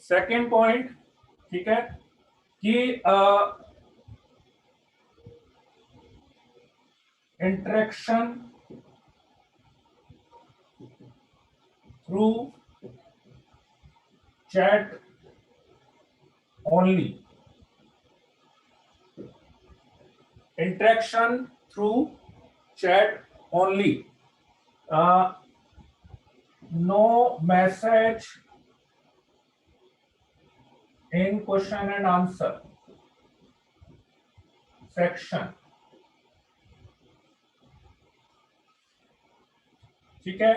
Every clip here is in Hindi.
सेकेंड पॉइंट, ठीक है, कि interaction through chat only, interaction through chat only, no message in question and answer section, ठीक है।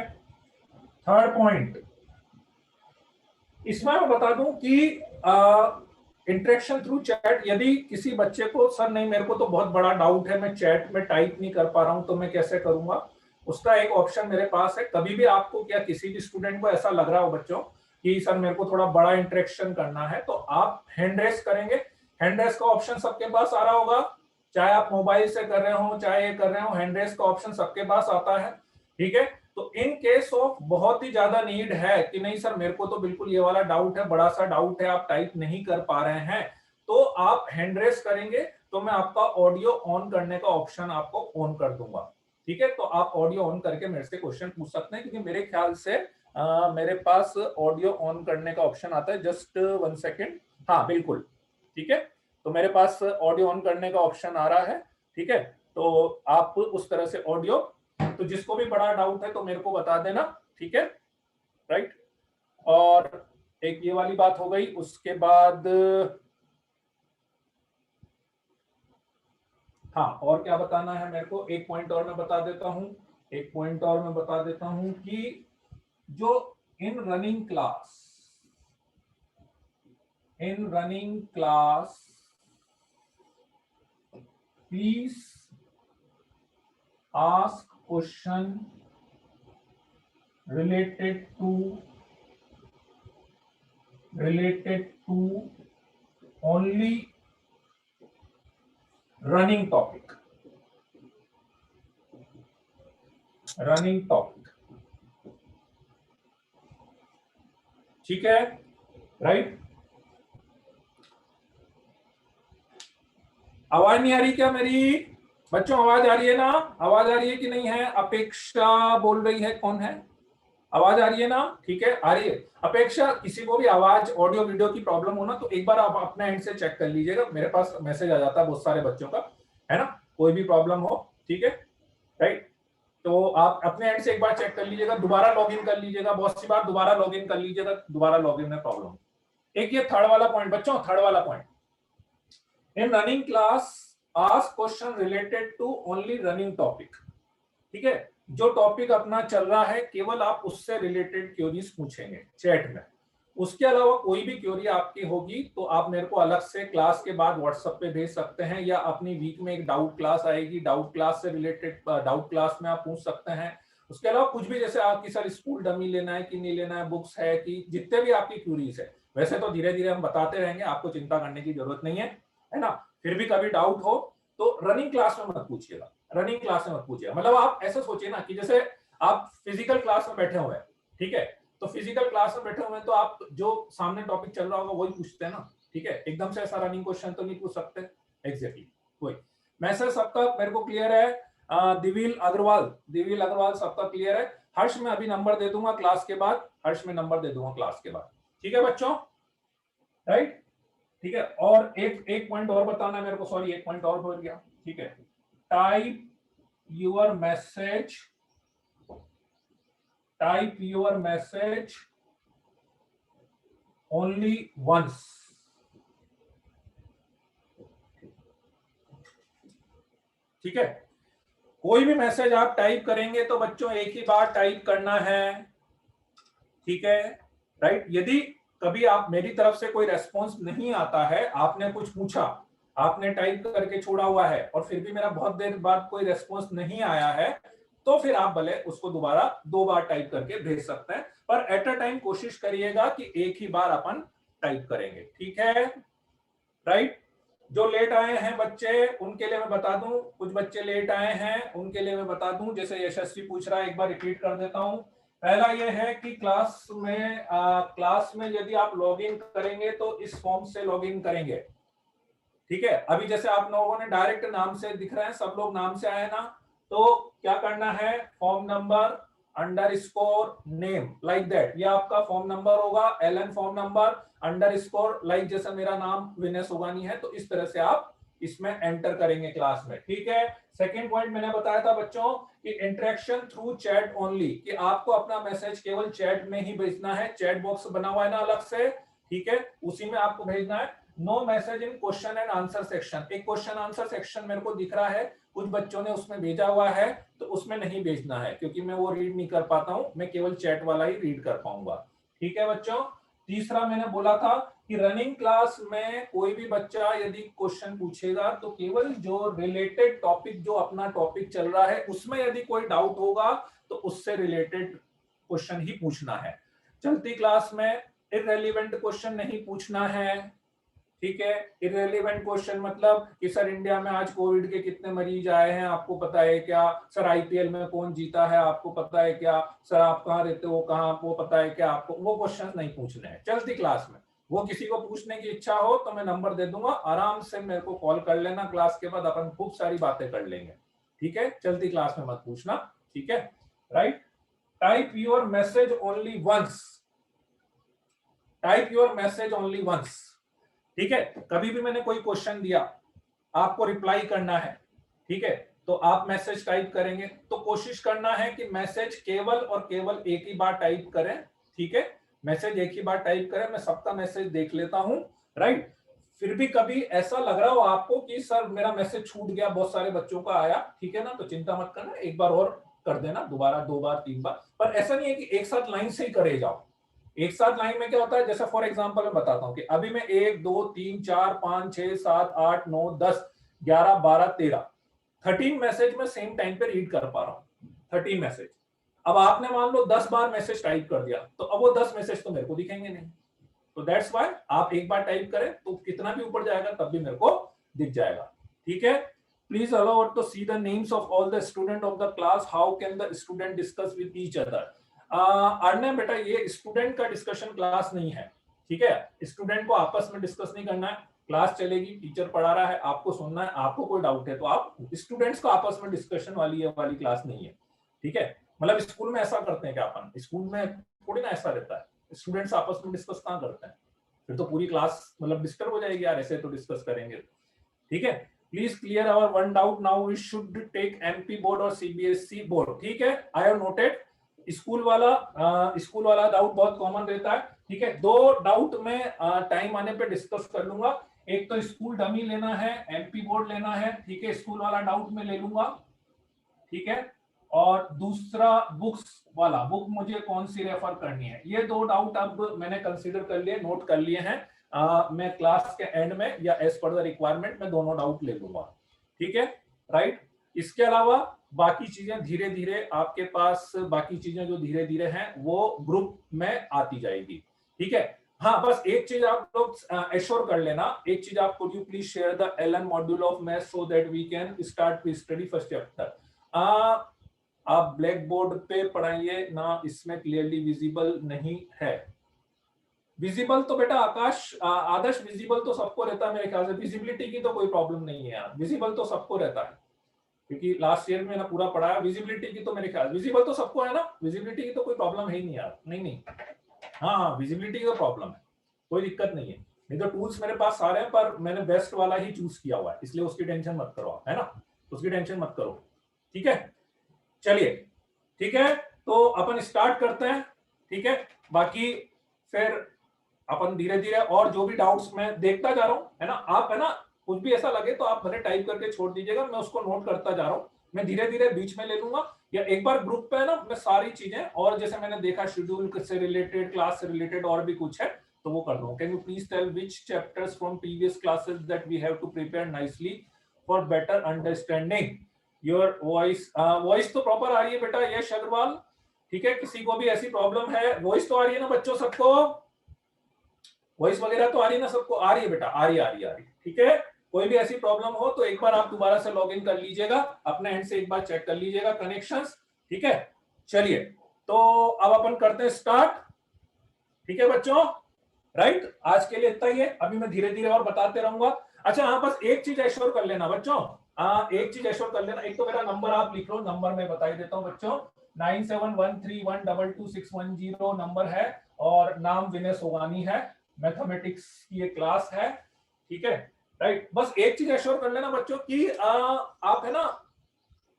थर्ड पॉइंट, इसमें मैं बता दूं कि इंटरेक्शन थ्रू चैट, यदि किसी बच्चे को सर नहीं मेरे को तो बहुत बड़ा डाउट है, मैं चैट में टाइप नहीं कर पा रहा हूं तो मैं कैसे करूंगा, उसका एक ऑप्शन मेरे पास है। कभी भी आपको क्या किसी भी स्टूडेंट को ऐसा लग रहा हो बच्चों कि सर मेरे को थोड़ा बड़ा इंटरेक्शन करना है, तो आप हैंड रेस करेंगे। हैंड रेस का ऑप्शन सबके पास आ रहा होगा, चाहे आप मोबाइल से कर रहे हो चाहे ये कर रहे हो, हैंड रेस का ऑप्शन सबके पास आता है, ठीक है। तो इन केस ऑफ बहुत ही ज्यादा नीड है कि नहीं सर मेरे को तो बिल्कुल ये वाला डाउट है, बड़ा सा डाउट है, आप टाइप नहीं कर पा रहे हैं, तो आप हैंड रेस करेंगे तो मैं आपका ऑडियो ऑन करने का ऑप्शन आपको ऑन कर दूंगा, ठीक है। तो आप ऑडियो ऑन करके मेरे से क्वेश्चन पूछ सकते हैं, क्योंकि मेरे ख्याल से मेरे पास ऑडियो ऑन करने का ऑप्शन आता है। जस्ट 1 सेकेंड, हाँ बिल्कुल, ठीक है। तो मेरे पास ऑडियो ऑन करने का ऑप्शन आ रहा है, ठीक है। तो आप उस तरह से ऑडियो, तो जिसको भी बड़ा डाउट है तो मेरे को बता देना, ठीक है, राइट। और एक ये वाली बात हो गई, उसके बाद हाँ और क्या बताना है मेरे को, एक पॉइंट और मैं बता देता हूं, एक पॉइंट और मैं बता देता हूं कि जो इन running class please ask question related to only running topic, ठीक है, राइट। आवाज नहीं आ रही क्या मेरी बच्चों? आवाज आ रही है ना? आवाज आ रही है कि नहीं है? अपेक्षा बोल रही है, कौन है? आवाज आ रही है ना? ठीक है, आ रही है। अपेक्षा, किसी को भी आवाज ऑडियो वीडियो की प्रॉब्लम हो ना तो एक बार आप अपने एंड से चेक कर लीजिएगा, मेरे पास मैसेज आ जाता है बहुत सारे बच्चों का, है ना, कोई भी प्रॉब्लम हो, ठीक है, राइट। तो आप अपने एंड से एक बार चेक कर लीजिएगा, दोबारा लॉगिन कर लीजिएगा, बहुत सी बार दोबारा लॉगिन कर लीजिएगा, दोबारा लॉगिन में प्रॉब्लम। एक ये थर्ड वाला पॉइंट बच्चों, थर्ड वाला point, in running class ask question related to only running topic, ठीक है। जो टॉपिक अपना चल रहा है केवल आप उससे रिलेटेड क्वेरीज पूछेंगे चैट में, उसके अलावा कोई भी क्वेरी आपकी होगी तो आप मेरे को अलग से क्लास के बाद व्हाट्सएप पे भेज सकते हैं, या अपनी वीक में एक डाउट क्लास आएगी, डाउट क्लास से रिलेटेड डाउट क्लास में आप पूछ सकते हैं। उसके अलावा कुछ भी, जैसे आपकी सर स्कूल डमी लेना है कि नहीं लेना है, बुक्स है कि, जितने भी आपकी क्वेरीज है, वैसे तो धीरे धीरे हम बताते रहेंगे, आपको चिंता करने की जरूरत नहीं है ना। फिर भी कभी डाउट हो तो रनिंग क्लास में मत पूछिएगा, रनिंग क्लास में मत पूछिएगा। मतलब आप ऐसा सोचिए ना कि जैसे आप फिजिकल क्लास में बैठे हुए हैं, ठीक है, तो फिजिकल क्लास में बैठे हुए हैं तो आप जो सामने टॉपिक चल रहा होगा वही पूछते हैं ना, ठीक है, एकदम से ऐसा रनिंग क्वेश्चन तो नहीं पूछ सकते। एग्जैक्टली वही मैसेज सबका मेरे को क्लियर है। दिविल अग्रवाल सबका क्लियर है। हर्ष में अभी नंबर दे दूंगा क्लास के बाद, हर्ष में नंबर दे दूंगा क्लास के बाद, ठीक है बच्चों, राइट, ठीक है। और एक पॉइंट और बताना है मेरे को, सॉरी एक पॉइंट और भूल गया, ठीक है। Type your message only once, ठीक है। कोई भी मैसेज आप टाइप करेंगे तो बच्चों एक ही बार टाइप करना है, ठीक है, राइट। यदि कभी आप मेरी तरफ से कोई रेस्पॉन्स नहीं आता है, आपने कुछ पूछा, आपने टाइप करके छोड़ा हुआ है और फिर भी मेरा बहुत देर बाद कोई रेस्पॉन्स नहीं आया है, तो फिर आप भले उसको दोबारा 2 बार टाइप करके भेज सकते हैं, पर एट अ टाइम कोशिश करिएगा कि एक ही बार अपन टाइप करेंगे, ठीक है, राइट। जो लेट आए हैं बच्चे उनके लिए मैं बता दूं, कुछ बच्चे लेट आए हैं उनके लिए मैं बता दूं, जैसे यशस्वी पूछ रहा है, एक बार रिपीट कर देता हूं। पहला ये है कि क्लास में यदि आप लॉगिन करेंगे तो इस फॉर्म से लॉगिन करेंगे। ठीक है, अभी जैसे आप लोगों ने डायरेक्ट नाम से दिख रहे हैं, सब लोग नाम से आए ना, तो क्या करना है, form number underscore name like that, ये आपका फॉर्म नंबर होगा, Allen form number underscore like जैसे मेरा नाम विनय सोगानी है, तो इस तरह से आप इसमें एंटर करेंगे क्लास में। ठीक है, सेकेंड पॉइंट मैंने बताया था बच्चों कि इंटरेक्शन थ्रू चैट ओनली, कि आपको अपना मैसेज केवल चैट में ही भेजना है, चैट बॉक्स बना हुआ है ना अलग से, ठीक है, उसी में आपको भेजना है। No message in question and answer section, एक क्वेश्चन आंसर सेक्शन मेरे को दिख रहा है, कुछ बच्चों ने उसमें भेजा हुआ है, तो उसमें नहीं भेजना है क्योंकि मैं वो रीड नहीं कर पाता हूं, मैं केवल चैट वाला ही रीड कर पाऊंगा। ठीक है बच्चों, तीसरा मैंने बोला था कि रनिंग क्लास में कोई भी बच्चा यदि क्वेश्चन पूछेगा तो केवल जो रिलेटेड टॉपिक, जो अपना टॉपिक चल रहा है उसमें यदि कोई डाउट होगा तो उससे रिलेटेड क्वेश्चन ही पूछना है। चलती क्लास में इररेलेवेंट क्वेश्चन नहीं पूछना है। ठीक है, इररेलेवेंट क्वेश्चन मतलब कि सर इंडिया में आज कोविड के कितने मरीज आए हैं आपको पता है क्या, सर आईपीएल में कौन जीता है आपको पता है क्या, सर आप कहाँ रहते हो कहाँ, वो पता है क्या आपको, वो क्वेश्चन नहीं पूछने हैं चलती क्लास में। वो किसी को पूछने की इच्छा हो तो मैं नंबर दे दूंगा, आराम से मेरे को कॉल कर लेना, क्लास के बाद अपन खूब सारी बातें कर लेंगे। ठीक है, चलती क्लास में मत पूछना। ठीक है, right. Type your message only once, type your message only once. ठीक है, कभी भी मैंने कोई क्वेश्चन दिया, आपको रिप्लाई करना है, ठीक है, तो आप मैसेज टाइप करेंगे, तो कोशिश करना है कि मैसेज केवल और केवल एक ही बार टाइप करें। ठीक है, मैसेज एक ही बार टाइप करें, मैं सबका मैसेज देख लेता हूं, राइट। फिर भी कभी ऐसा लग रहा हो आपको कि सर मेरा मैसेज छूट गया, बहुत सारे बच्चों का आया, ठीक है ना, तो चिंता मत करना, एक बार और कर देना, दोबारा, दो बार, तीन बार, पर ऐसा नहीं है कि एक साथ लाइन से ही करे जाओ। एक साथ लाइन में क्या होता है, जैसे फॉर एग्जांपल मैं बताता हूं कि अभी मैं 1 2 3 4 5 6 7 8 9 10 11 12 13 13 मैसेज में सेम टाइम पे रीड कर पा रहा हूं, 13 मैसेज। अब आपने मान लो 10 बार मैसेज टाइप कर दिया, तो अब वो 10 मैसेज तो मेरे को दिखेंगे नहीं, तो दैट्स व्हाई आप एक बार टाइप करें तो कितना भी ऊपर जाएगा तब भी मेरे को दिख जाएगा। ठीक है, please allow to see the names of all the student of the class, how can the student discuss with each other. Arnav बेटा ये स्टूडेंट का डिस्कशन क्लास नहीं है, ठीक है, स्टूडेंट को आपस में डिस्कस नहीं करना है, क्लास चलेगी, टीचर पढ़ा रहा है, आपको सुनना है, आपको कोई डाउट है तो आप स्टूडेंट्स को आपस में डिस्कशन वाली ये वाली क्लास नहीं है। ठीक है, मतलब स्कूल में ऐसा करते हैं क्या अपन, स्कूल में थोड़ी ना ऐसा रहता है, स्टूडेंट्स आपस में डिस्कस कहाँ करते हैं, फिर तो पूरी क्लास मतलब डिस्टर्ब हो जाएगी यार, ऐसे तो डिस्कस करेंगे। ठीक है, please clear our one doubt now, we should take MP board और सीबीएसई बोर्ड। ठीक है, आई हैव नोटेड। स्कूल वाला डाउट बहुत कॉमन रहता है। ठीक है, दो डाउट में टाइम आने पे डिस्कस कर लूंगा, एक तो स्कूल डमी लेना है, एमपी बोर्ड लेना है, ठीक है, स्कूल वाला डाउट में ले लूंगा, ठीक है, और दूसरा बुक्स वाला, बुक मुझे कौन सी रेफर करनी है, ये दो डाउट अब मैंने कंसीडर कर लिए, नोट कर लिए हैं, मैं क्लास के एंड में या एज पर द रिक्वायरमेंट में दोनों डाउट ले लूंगा। ठीक है, राइट। इसके अलावा बाकी चीजें धीरे धीरे आपके पास, बाकी चीजें जो धीरे धीरे हैं वो ग्रुप में आती जाएगी। ठीक है, हाँ बस एक चीज आप लोग एश्योर कर लेना, एक चीज आप, could you please share the Allen module of math so that we can start to study first chapter. आप ब्लैक बोर्ड पे पढ़ाइए ना, इसमें क्लियरली विजिबल नहीं है। विजिबल तो बेटा आकाश, आदर्श विजिबल तो सबको रहता है मेरे ख्याल से, विजिबिलिटी की तो कोई प्रॉब्लम नहीं है यार, विजिबल तो सबको रहता है, क्योंकि लास्ट ईयर में ना पूरा पढ़ाया, विजिबिलिटी की तो मेरे ख्याल, विजिबल तो सबको है ना, विजिबिलिटी की तो कोई प्रॉब्लम है ही नहीं यार, नहीं नहीं, हाँ विजिबिलिटी का प्रॉब्लम है, कोई दिक्कत नहीं है, नहीं तो टूल्स मेरे पास सारे हैं, पर मैंने बेस्ट वाला ही चूज किया हुआ है, इसलिए उसकी टेंशन मत करो आप, है ना, उसकी टेंशन मत करो। ठीक है, चलिए, ठीक है, तो अपन स्टार्ट करते हैं। ठीक है, बाकी फिर अपन धीरे धीरे, और जो भी डाउट्स मैं देखता जा रहा हूं, है ना, आप, है ना, कुछ भी ऐसा लगे तो आप भले टाइप करके छोड़ दीजिएगा, मैं उसको नोट करता जा रहा हूं, मैं धीरे धीरे बीच में ले लूंगा, या एक बार ग्रुप पे है ना मैं सारी चीजें, और जैसे मैंने देखा शेड्यूल से रिलेटेड, क्लास से रिलेटेड और भी कुछ है तो वो कर दूंगा। Can you please tell which chapters from previous classes that we have to prepare nicely for better understanding. Your voice, voice तो प्रॉपर आ रही है बेटा यश अग्रवाल, ठीक है, किसी को भी ऐसी प्रॉब्लम है, वॉइस तो आ रही है ना बच्चों सबको, वॉइस वगैरह तो आ रही है ना सबको, आ रही है बेटा, आ रही है, आ रही है, आ रही है। ठीक है, कोई भी ऐसी प्रॉब्लम हो तो एक बार आप दोबारा से लॉग इन कर लीजिएगा, अपने एंड से एक बार चेक कर लीजिएगा कनेक्शंस। ठीक है, चलिए तो अब अपन करते हैं स्टार्ट। ठीक है बच्चों, राइट, आज के लिए इतना ही है, अभी मैं धीरे धीरे और बताते रहूंगा। अच्छा हाँ, बस एक चीज एश्योर कर लेना बच्चों, एक चीज एश्योर कर लेना, एक तो मेरा नंबर आप लिख लो, नंबर मैं बता ही देता हूँ बच्चों, 9713122610 नंबर है, और नाम विनय सोगानी है, मैथमेटिक्स की ये क्लास है। ठीक है, राइट, बस एक चीज एश्योर कर लेना बच्चों कि आप है ना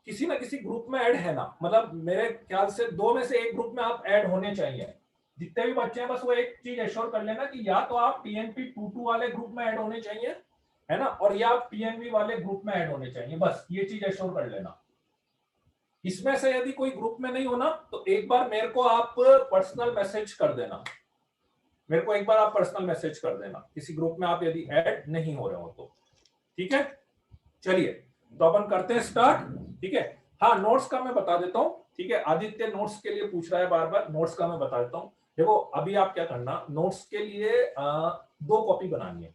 किसी ना किसी ग्रुप में ऐड है ना, मतलब मेरे ख्याल से दो में से एक ग्रुप में आप ऐड होने चाहिए, जितने भी बच्चे हैं, बस वो एक चीज एश्योर कर लेना कि या तो आप टीएनपी 22 वाले ग्रुप में ऐड होने चाहिए, है ना, और या आप टीएनवी वाले ग्रुप में ऐड होने चाहिए, बस ये चीज एश्योर कर लेना। इसमें से यदि कोई ग्रुप में नहीं होना तो एक बार मेरे को आप पर्सनल मैसेज कर देना, मेरे को एक बार आप पर्सनल मैसेज कर देना किसी ग्रुप में आप यदि ऐड नहीं हो रहे हो तो। ठीक है, चलिए तो अपन करते हैं स्टार्ट। ठीक है, हाँ नोट्स का मैं बता देता हूँ। ठीक है, आदित्य नोट्स के लिए पूछ रहा है बार बार, नोट्स का मैं बता देता हूँ। देखो अभी आप क्या करना, नोट्स के लिए 2 कॉपी बनानी है,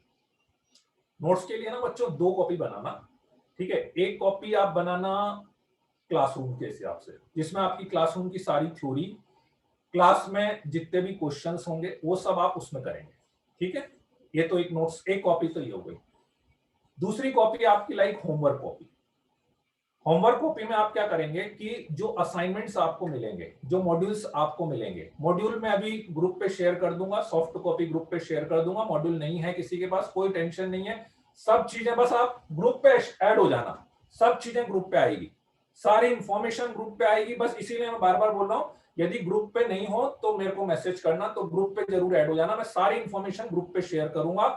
नोट्स के लिए ना बच्चों 2 कॉपी बनाना। ठीक है, एक कॉपी आप बनाना क्लासरूम के हिसाब से, जिसमें आपकी क्लासरूम की सारी थ्योरी, क्लास में जितने भी क्वेश्चंस होंगे वो सब आप उसमें करेंगे। ठीक है, ये तो एक नोट्स, एक कॉपी तो ये हो गई। दूसरी कॉपी आपकी like homework copy. Homework copy में आप क्या करेंगे कि जो असाइनमेंट्स आपको मिलेंगे, जो मॉड्यूल्स आपको मिलेंगे, मॉड्यूल में अभी ग्रुप पे शेयर कर दूंगा, सॉफ्ट कॉपी ग्रुप पे शेयर कर दूंगा, मॉड्यूल नहीं है किसी के पास कोई टेंशन नहीं है, सब चीजें बस आप ग्रुप पे ऐड हो जाना, सब चीजें ग्रुप पे आएगी, सारी इंफॉर्मेशन ग्रुप पे आएगी। बस इसीलिए मैं बार बार बोल रहा हूं, यदि ग्रुप पे नहीं हो तो मेरे को मैसेज करना, तो ग्रुप पे जरूर ऐड हो जाना, मैं सारी इंफॉर्मेशन ग्रुप पे शेयर करूंगा,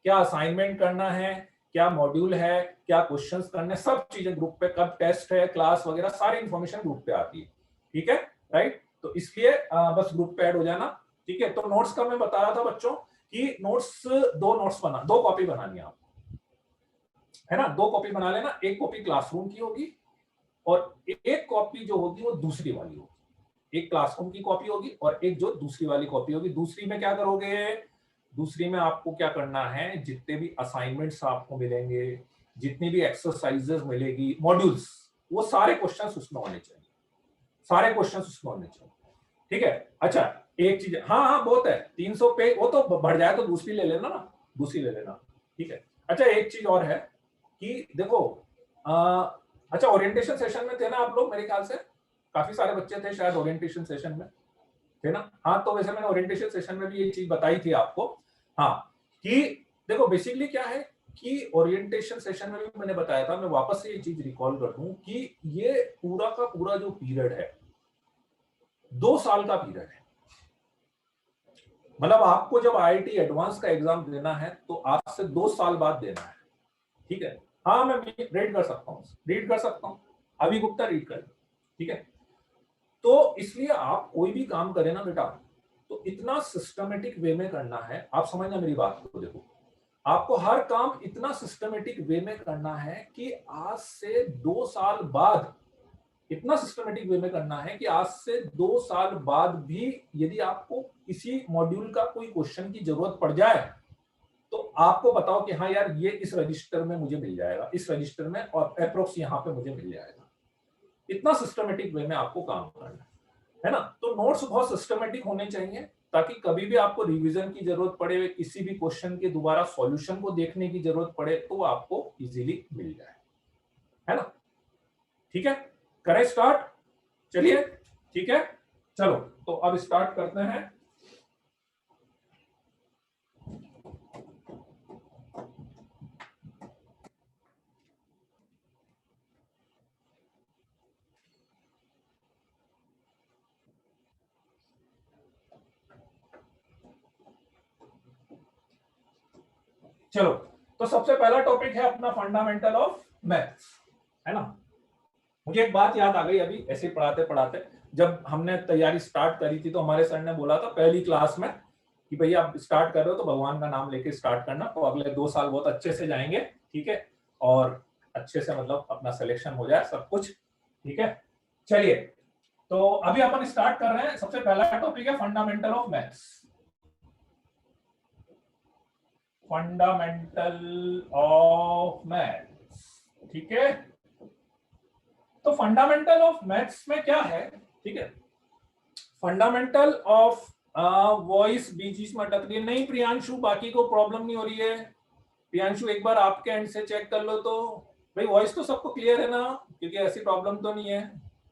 क्या असाइनमेंट करना है, क्या मॉड्यूल है, क्या क्वेश्चंस करने, सब चीजें ग्रुप पे, कब टेस्ट है, क्लास वगैरह, सारी इंफॉर्मेशन ग्रुप पे आती है। ठीक है, राइट, तो इसलिए बस ग्रुप पे ऐड हो जाना। ठीक है, तो नोट्स का मैं बता रहा था बच्चों कि नोट्स, 2 नोट्स बना, 2 कॉपी बनानी है आपको, है ना, 2 कॉपी बना लेना, एक कॉपी क्लासरूम की होगी और एक कॉपी जो होगी वो दूसरी वाली होगी, एक क्लासरूम की कॉपी होगी और एक जो दूसरी वाली कॉपी होगी। दूसरी में क्या करोगे, दूसरी में आपको क्या करना है, जितने भी असाइनमेंट्स आपको मिलेंगे, जितनी भी एक्सरसाइजेस मिलेगी, मॉड्यूल्स, वो सारे क्वेश्चंस उसमें होने चाहिए, सारे क्वेश्चंस उसमें होने चाहिए। ठीक है, अच्छा एक चीज, हाँ हाँ बहुत है, 300 पेज, वो तो बढ़ जाए तो दूसरी ले लेना ना, दूसरी ले लेना। ठीक है, अच्छा एक चीज और है कि देखो अच्छा ओरिएंटेशन सेशन में थे ना आप लोग, मेरे ख्याल से काफी सारे बच्चे थे शायद ओरिएंटेशन सेशन में, थे ना, हाँ, तो वैसे मैंने ओरिएंटेशन सेशन में भी ये चीज बताई थी आपको, हाँ, कि देखो बेसिकली क्या है कि ओरिएंटेशन सेशन में भी मैंने बताया था, मैं वापस से ये चीज रिकॉल कर दूं कि ये पूरा का पूरा जो पीरियड है 2 साल का पीरियड है, मतलब आपको जब आईआईटी एडवांस का एग्जाम देना है तो आज से 2 साल बाद देना है। ठीक है, हाँ मैं रीड कर सकता हूँ, रीड कर सकता हूँ, अभी गुप्ता रीड कर, ठीक है, तो इसलिए आप कोई भी काम करें ना बेटा तो इतना सिस्टमेटिक वे में करना है, आप समझना मेरी बात को, देखो आपको हर काम इतना सिस्टमेटिक वे में करना है कि आज से 2 साल बाद, इतना सिस्टमेटिक वे में करना है कि आज से 2 साल बाद भी यदि आपको किसी मॉड्यूल का कोई क्वेश्चन की जरूरत पड़ जाए तो आपको बताओ कि हाँ यार ये इस रजिस्टर में मुझे मिल जाएगा, इस रजिस्टर में, और अप्रोक्स यहाँ पे मुझे मिल जाएगा। इतना सिस्टमेटिक वे में आपको काम करना है ना, तो नोट्स बहुत सिस्टमेटिक होने चाहिए ताकि कभी भी आपको रिवीजन की जरूरत पड़े, किसी भी क्वेश्चन के दोबारा सॉल्यूशन को देखने की जरूरत पड़े तो आपको इजीली मिल जाए, है ना। ठीक है, करें स्टार्ट, चलिए, ठीक है, चलो तो अब स्टार्ट करते हैं। चलो, तो सबसे पहला टॉपिक है अपना फंडामेंटल ऑफ मैथ्स, है ना। मुझे एक बात याद आ गई अभी ऐसे पढ़ाते पढ़ाते, जब हमने तैयारी स्टार्ट करी थी तो हमारे सर ने बोला था पहली क्लास में कि भैया आप स्टार्ट कर रहे हो तो भगवान का नाम लेके स्टार्ट करना, तो अगले 2 साल बहुत अच्छे से जाएंगे। ठीक है, और अच्छे से मतलब अपना सिलेक्शन हो जाए सब कुछ। ठीक है, चलिए तो अभी अपन स्टार्ट कर रहे हैं, सबसे पहला टॉपिक है fundamental of maths, fundamental of maths. ठीक है, तो फंडामेंटल ऑफ मैथ्स में क्या है, ठीक है, फंडामेंटल ऑफ वॉइस बीच बीच में अटक रही है। नहीं प्रियांशु, बाकी को प्रॉब्लम नहीं हो रही है। प्रियांशु एक बार आपके एंड से चेक कर लो तो भाई, वॉइस तो सबको क्लियर है ना, क्योंकि ऐसी प्रॉब्लम तो नहीं है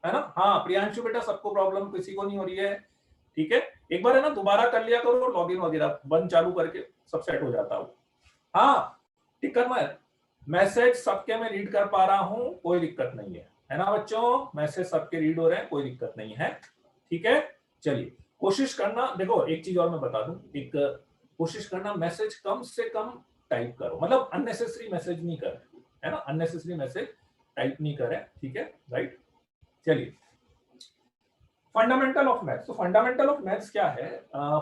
ना। हाँ प्रियांशु बेटा, सबको प्रॉब्लम, किसी को नहीं हो रही है, ठीक है। एक बार है ना दोबारा कर लिया करो, लॉगिन वगैरह बंद चालू करके सब सेट हो जाता हो। हाँ ठीक कर, मैं मैसेज सबके मैं रीड कर पा रहा हूँ, कोई दिक्कत नहीं है ना बच्चों, मैसेज सबके रीड हो रहे हैं, कोई दिक्कत नहीं है, ठीक है। चलिए कोशिश करना, देखो एक चीज और मैं बता दूं, एक कोशिश करना मैसेज कम से कम टाइप करो, मतलब अननेसेसरी मैसेज नहीं करें, है ना, अननेसेसरी मैसेज टाइप नहीं करें, ठीक है, राइट। चलिए फंडामेंटल ऑफ मैथ्स, तो फंडामेंटल ऑफ मैथ्स क्या है?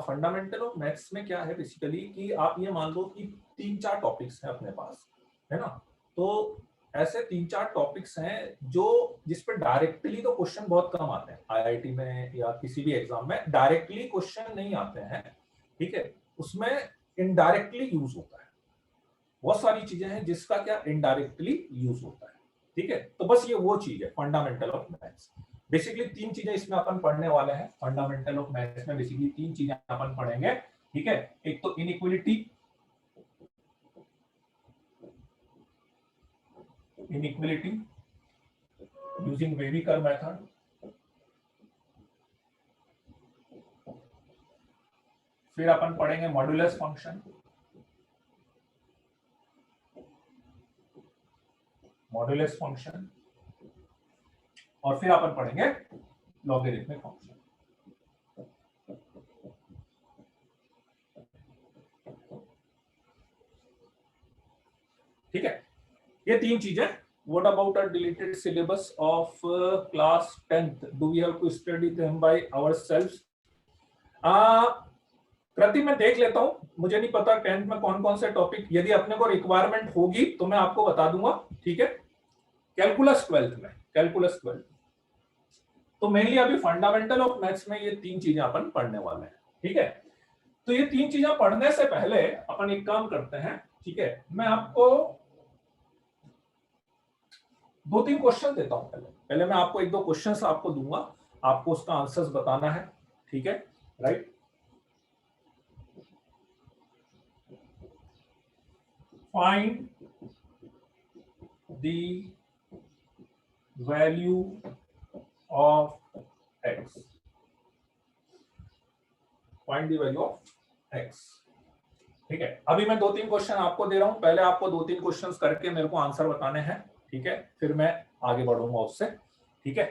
फंडामेंटल ऑफ मैथ्स में क्या है बेसिकली कि आप ये मान लो कि 3-4 टॉपिक्स हैं अपने पास, है ना। तो ऐसे 3-4 टॉपिक्स हैं जो जिस पर डायरेक्टली तो क्वेश्चन बहुत कम आते हैं, आईआईटी में या किसी भी एग्जाम में डायरेक्टली क्वेश्चन नहीं आते हैं, ठीक है, उसमें इनडायरेक्टली यूज होता है। बहुत सारी चीजें हैं जिसका क्या इनडायरेक्टली यूज होता है, ठीक है। तो बस ये वो चीज है फंडामेंटल ऑफ मैथ्स। बेसिकली 3 चीजें इसमें अपन पढ़ने वाले हैं फंडामेंटल ऑफ मैथ्स में, बेसिकली 3 चीजें अपन पढ़ेंगे, ठीक है। एक तो इनइक्वालिटी, यूजिंग वेविकर मेथड, फिर अपन पढ़ेंगे मॉड्यूलस फंक्शन, और फिर अपन पढ़ेंगे लॉगरिथमिक फंक्शन। ठीक है, ये 3 चीजें। What about a deleted syllabus of class 10th? Do we have to study them by ourselves? प्रति मैं देख लेता हूं, मुझे नहीं पता 10th में कौन कौन से टॉपिक, यदि अपने को रिक्वायरमेंट होगी तो मैं आपको बता दूंगा, ठीक है। कैलकुलस 12th, तो मेनली अभी फंडामेंटल ऑफ मैथ्स में ये 3 चीजें अपन पढ़ने वाले हैं, ठीक है। तो ये 3 चीजें पढ़ने से पहले अपन एक काम करते हैं, ठीक है। मैं आपको 2-3 क्वेश्चन देता हूं, पहले मैं आपको 1-2 क्वेश्चंस आपको दूंगा, आपको उसका आंसर्स बताना है, ठीक है, right. Find the value of x, find the value of x, ठीक है। अभी मैं 2-3 क्वेश्चन आपको दे रहा हूं, पहले आपको 2-3 क्वेश्चंस करके मेरे को आंसर बताने हैं, ठीक है, फिर मैं आगे बढ़ूंगा उससे, ठीक है।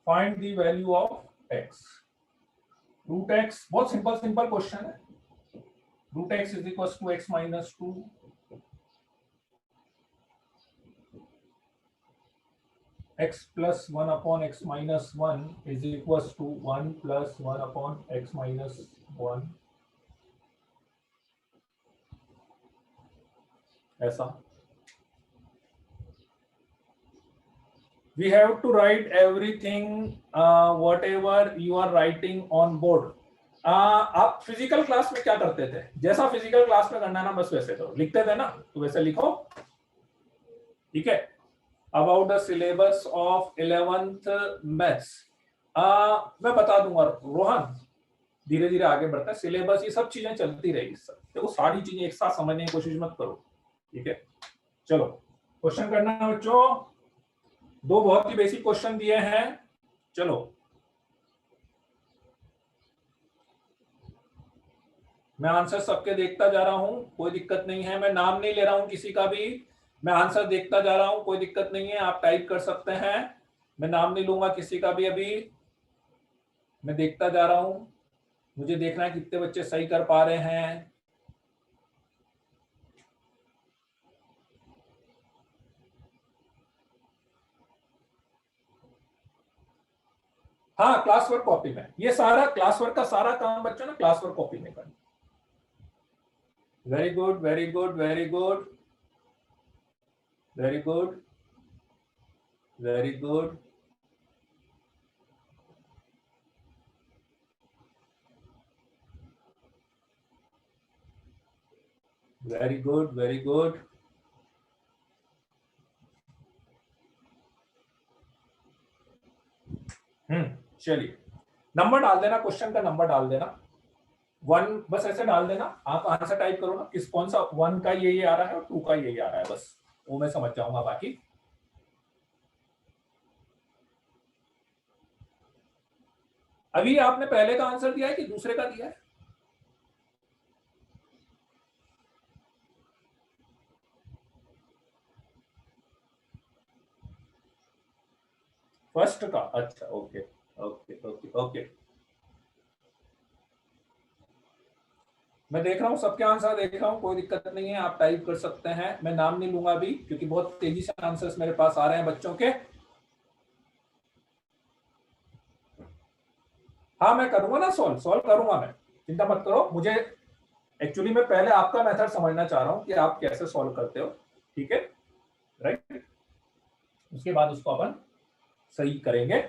Find the value of x, root x, बहुत सिंपल क्वेश्चन है। Root x is equal to x minus 2, x plus 1 upon x minus 1 is equals to 1 plus 1 upon x minus 1, ऐसा। We have to write everything whatever you are writing on board. आप फिजिकल क्लास में क्या करते थे, जैसा फिजिकल क्लास में करना ना बस वैसे करो, लिखते थे ना तो वैसे लिखो, ठीक है। About the syllabus of 11th maths, मैं बता दूंगा रोहन, धीरे धीरे आगे बढ़ता है सिलेबस, ये सब चीजें चलती रहेगी सर, देखो सारी चीजें एक साथ समझने की कोशिश मत करो, ठीक है। चलो क्वेश्चन करना है बच्चों, 2 बहुत ही बेसिक क्वेश्चन दिए हैं, चलो मैं आंसर सबके देखता जा रहा हूं, कोई दिक्कत नहीं है, मैं नाम नहीं ले रहा हूं किसी का भी, मैं आंसर देखता जा रहा हूं, कोई दिक्कत नहीं है, आप टाइप कर सकते हैं, मैं नाम नहीं लूंगा किसी का भी, अभी मैं देखता जा रहा हूं, मुझे देखना है कितने बच्चे सही कर पा रहे हैं। हाँ क्लास वर्क कॉपी में, ये सारा क्लास वर्क का सारा काम बच्चों ने क्लास वर्क कॉपी में करना। Very good very good very good very good very good, very good very good, चलिए नंबर डाल देना, क्वेश्चन का नंबर डाल देना, 1 बस ऐसे डाल देना, आप आंसर टाइप करो ना, किस कौन सा 1 का ये आ रहा है और 2 का ये आ रहा है, बस वो मैं समझ जाऊंगा। बाकी अभी आपने पहले का आंसर दिया है कि दूसरे का दिया है? फर्स्ट का, अच्छा ओके ओके ओके ओके। मैं देख रहा हूँ सबके आंसर देख रहा हूँ, कोई दिक्कत नहीं है, आप टाइप कर सकते हैं। मैं नाम नहीं लूंगा अभी क्योंकि बहुत तेजी से आंसर्स मेरे पास आ रहे हैं बच्चों के। हाँ मैं करूंगा ना, सॉल्व सॉल्व करूंगा मैं, चिंता मत करो। मुझे एक्चुअली मैं पहले आपका मेथड समझना चाह रहा हूँ कि आप कैसे सॉल्व करते हो, ठीक है, राइट। उसके बाद उसको अपन सही करेंगे,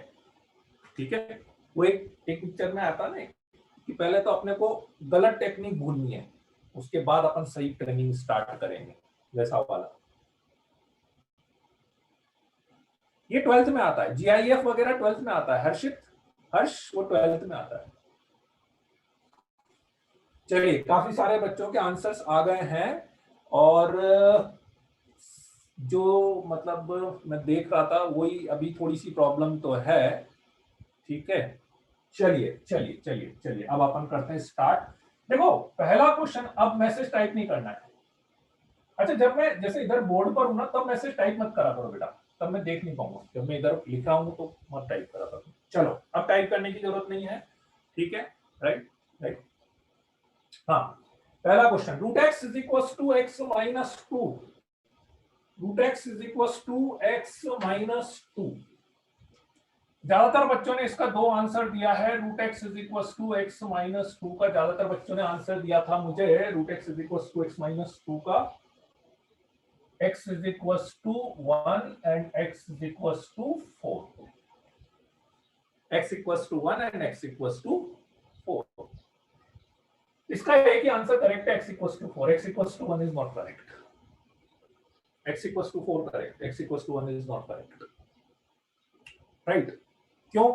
ठीक है। वो एक पिक्चर में आता ना कि पहले तो अपने को गलत टेक्निक भूलनी है, उसके बाद अपन सही ट्रेनिंग स्टार्ट करेंगे, वैसा वाला। ये 12th में आता है, जीआईएफ वगैरह 12th में आता है, हर्षित हर्ष वो 12th में आता है। चलिए काफी सारे बच्चों के आंसर्स आ गए हैं, और जो मतलब मैं देख रहा था वही अभी थोड़ी सी प्रॉब्लम तो है, ठीक है। चलिए चलिए चलिए चलिए अब अपन करते हैं स्टार्ट। देखो पहला क्वेश्चन, अब मैसेज टाइप नहीं करना है। अच्छा जब मैं जैसे इधर बोर्ड पर हूं ना, तब मैसेज टाइप मत करा करो बेटा, तब मैं देख नहीं पाऊंगा। जब मैं इधर लिख रहा हूं तो मत टाइप करा करो। चलो अब टाइप करने की जरूरत नहीं है, ठीक है, राइट राइट। हाँ पहला question, root x is equal to x minus two, root x is equal to x minus two. ज्यादातर बच्चों ने इसका दो आंसर दिया है, root x is equal to x minus two का ज्यादातर बच्चों ने आंसर दिया था मुझे, root x is equal to x minus two का x is equals to 1 and x is equals to 4, x equals to 1 and x equals to 4। इसका एक ही आंसर करेक्ट है, x equals to 4, x equals to 1 is not correct, x equals to 4 correct, x equals to 1 is not correct, right. क्यों?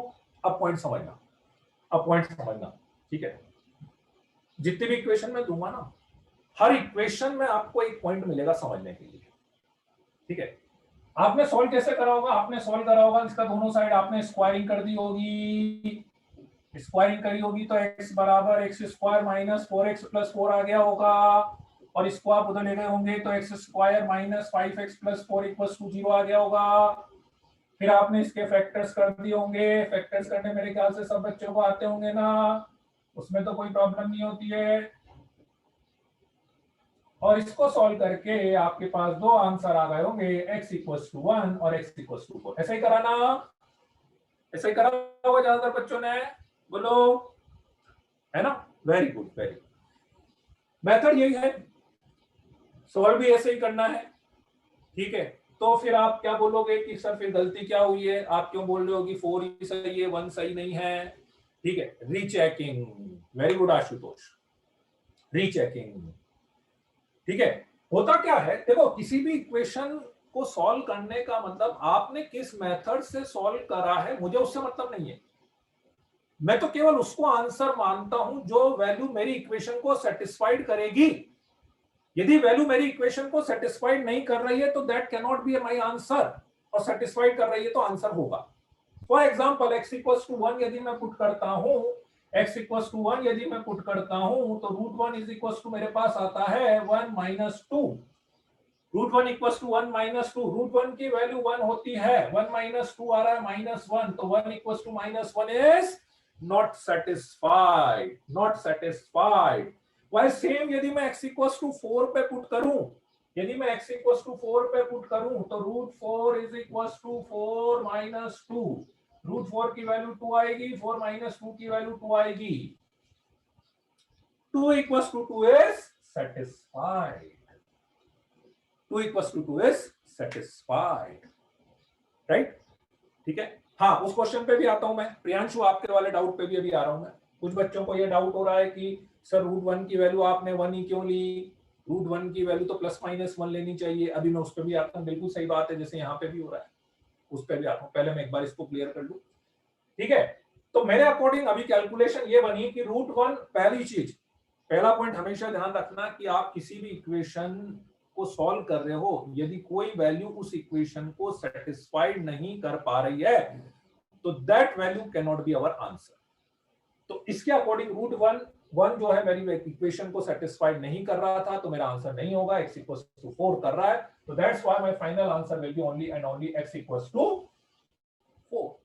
अब पॉइंट समझना, अब पॉइंट समझना, ठीक है। जितने भी इक्वेशन में दूंगा ना, हर इक्वेशन में आपको एक पॉइंट मिलेगा समझने के लिए, ठीक है। आपने सॉल्व कैसे करा होगा? आपने सॉल्व करा होगा इसका दोनों साइड आपने स्क्वायरिंग कर दी होगी, स्क्वायरिंग करी होगी तो x बराबर x square minus 4x plus 4 आ गया होगा, और इसको आप उधर ले गए होंगे तो x square minus 5x plus 4 equal to 0 आ गया होगा। फिर आपने इसके फैक्टर्स कर दिए होंगे, फैक्टर्स करने मेरे ख्याल से सब बच्चों को आते होंगे ना, उसमें तो कोई प्रॉब्लम नहीं होती है। और इसको सॉल्व करके आपके पास दो आंसर आ गए होंगे, x इक्वल्स टू 1 और x इक्वल्स टू 4। ऐसा ही कराना, ऐसा ही करा होगा ज्यादातर बच्चों ने, बोलो, है ना। Very good very good, method यही है, सॉल्व भी ऐसे ही करना है, ठीक है। तो फिर आप क्या बोलोगे कि सर फिर गलती क्या हुई है? आप क्यों बोल रहे हो कि 4 ही सही है 1 सही नहीं है? ठीक है, rechecking, very good Ashutosh, rechecking, ठीक है। होता क्या है, देखो किसी भी इक्वेशन को सॉल्व करने का मतलब आपने किस मेथड से सॉल्व करा है मुझे उससे मतलब नहीं है। मैं तो केवल उसको आंसर मानता हूं जो वैल्यू मेरी इक्वेशन को सेटिस्फाइड करेगी। यदि वैल्यू मेरी इक्वेशन को सेटिस्फाइड नहीं कर रही है तो that can not be my answer, और सेटिस्फाइड कर रही है तो आंसर होगा। For example x equals to 1 यदि मैं पुट करता हूं, x इक्वल्स टू 1 यदि मैं पुट करता हूं तो रूट 1 इज इक्वल्स टू मेरे पास आता है 1 minus 2, root 1 equals to 1 minus 2, root 1 की वैल्यू 1 होती है, 1 माइनस 2 आ रहा है माइनस 1, तो 1 equals to minus 1 is not satisfied, not satisfied. वही सेम यदि मैं x इक्वल्स टू 4 पे पुट करूं, यदि मैं x इक्वल्स टू 4 पे पुट करूं तो root 4 is equals to 4 minus 2, root 4 की वैल्यू 2 आएगी, 4 माइनस 2 की वैल्यू 2 आएगी, 2 equals to 2 is satisfied, 2 equals to 2 is satisfied, right, ठीक है। हाँ उस क्वेश्चन पे भी आता हूं मैं, प्रियांशु आपके वाले डाउट पे भी अभी आ रहा हूं मैं। कुछ बच्चों को ये डाउट हो रहा है कि सर रूट 1 की वैल्यू आपने 1 ही क्यों ली, रूट 1 की वैल्यू तो प्लस माइनस 1 लेनी चाहिए। अभी मैं उस पर भी आता हूँ, बिल्कुल सही बात है, जैसे यहाँ पे भी हो रहा है, उस पर भी आता हूँ। पहले मैं एक बार इसको क्लियर कर लूं, ठीक है, तो मेरे अकॉर्डिंग अभी कैलकुलेशन ये बनी कि √1, पहली चीज, पहला पॉइंट हमेशा ध्यान रखना कि आप किसी भी इक्वेशन को सॉल्व कर रहे हो, यदि कोई वैल्यू उस इक्वेशन को सेटिस्फाइड नहीं कर पा रही है तो that value can not be our answer. तो इसके अकॉर्डिंग √1 जो है मेरी इक्वेशन को सेटिस्फाइड नहीं कर रहा था, तो मेरा आंसर नहीं होगा। x = 4 कर रहा है, तो that's why my final answer will be only and only x = 4।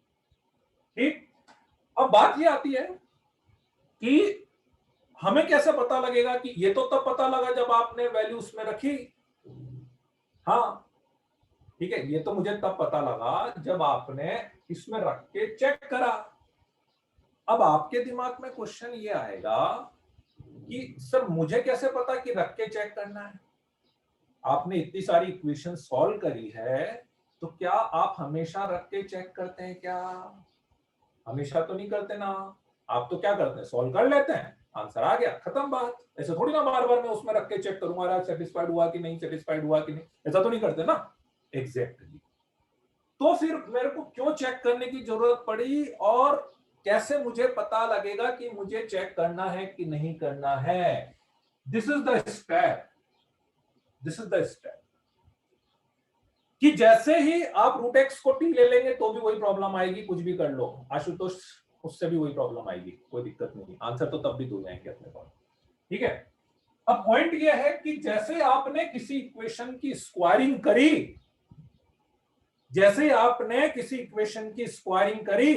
ठीक, अब बात ये आती है कि हमें कैसे पता लगेगा कि ये तो तब पता लगा जब आपने वैल्यू उसमें रखी। हाँ ठीक है, ये तो मुझे तब पता लगा जब आपने इसमें रख के चेक करा। अब आपके दिमाग में क्वेश्चन ये आएगा कि सर मुझे कैसे पता कि रख के चेक करना है? आपने इतनी सारी इक्वेशन सॉल्व करी है, तो क्या आप हमेशा रख के चेक करते हैं क्या? हमेशा तो नहीं करते ना। आप तो क्या करते हैं, सॉल्व कर लेते हैं, आंसर आ गया, खत्म बात। ऐसे थोड़ी ना बार बार मैं उसमें रख के चेक करूंगा सेटिस्फाइड हुआ कि नहीं, सेटिस्फाइड हुआ कि नहीं, ऐसा तो नहीं करते ना। एग्जैक्टली। तो फिर मेरे को क्यों चेक करने की जरूरत पड़ी और कैसे मुझे पता लगेगा कि मुझे चेक करना है कि नहीं करना है? This is the step, this is the step कि जैसे ही आप √x को t ले लेंगे तो भी वही प्रॉब्लम आएगी, कुछ भी कर लो आशुतोष, उससे भी वही प्रॉब्लम आएगी, कोई दिक्कत नहीं, आंसर तो तब भी दो जाएंगे अपने पास। ठीक है, अब पॉइंट ये है कि जैसे आपने किसी इक्वेशन की स्क्वायरिंग करी, जैसे आपने किसी इक्वेशन की स्क्वायरिंग करी,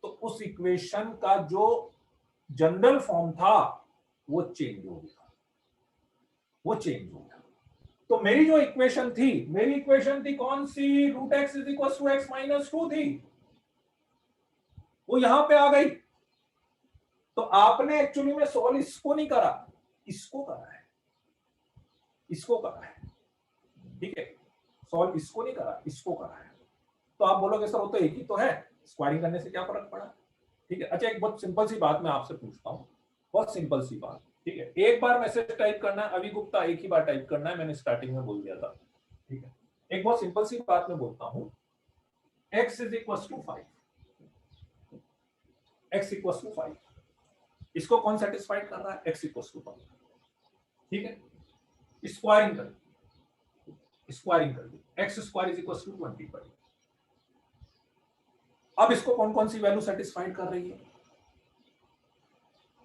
तो उस इक्वेशन का जो जनरल फॉर्म था वो चेंज हो गया, वो चेंज हो गया। तो मेरी जो इक्वेशन थी, मेरी इक्वेशन थी कौन सी? √x = x - 2 थी, वो यहां पे आ गई। तो आपने एक्चुअली में सॉल्व इसको नहीं करा, इसको करा है, इसको करा है। ठीक है, सॉल्व इसको नहीं करा, इसको करा है। तो आप बोलोगे सर वो तो एक ही तो है, स्क्वायरिंग करने से क्या फर्क पड़ा? ठीक है, अच्छा एक बहुत सिंपल सी बात मैं आपसे पूछता हूं, बहुत सिंपल सी बात। ठीक है, एक बार मैसेज टाइप करना है, अभी गुप्ता एक ही बार टाइप करना है, मैंने स्टार्टिंग में बोल दिया था। ठीक है, एक बहुत सिंपल सी बात मैं बोलता हूं, x = 5, x = 5, इसको कौन सेटिस्फाइड कर रहा है? x = 5। ठीक है, स्क्वायरिंग कर, स्क्वायरिंग कर दी, x² = 25। अब इसको कौन कौन सी वैल्यू सेटिस्फाइड कर रही है?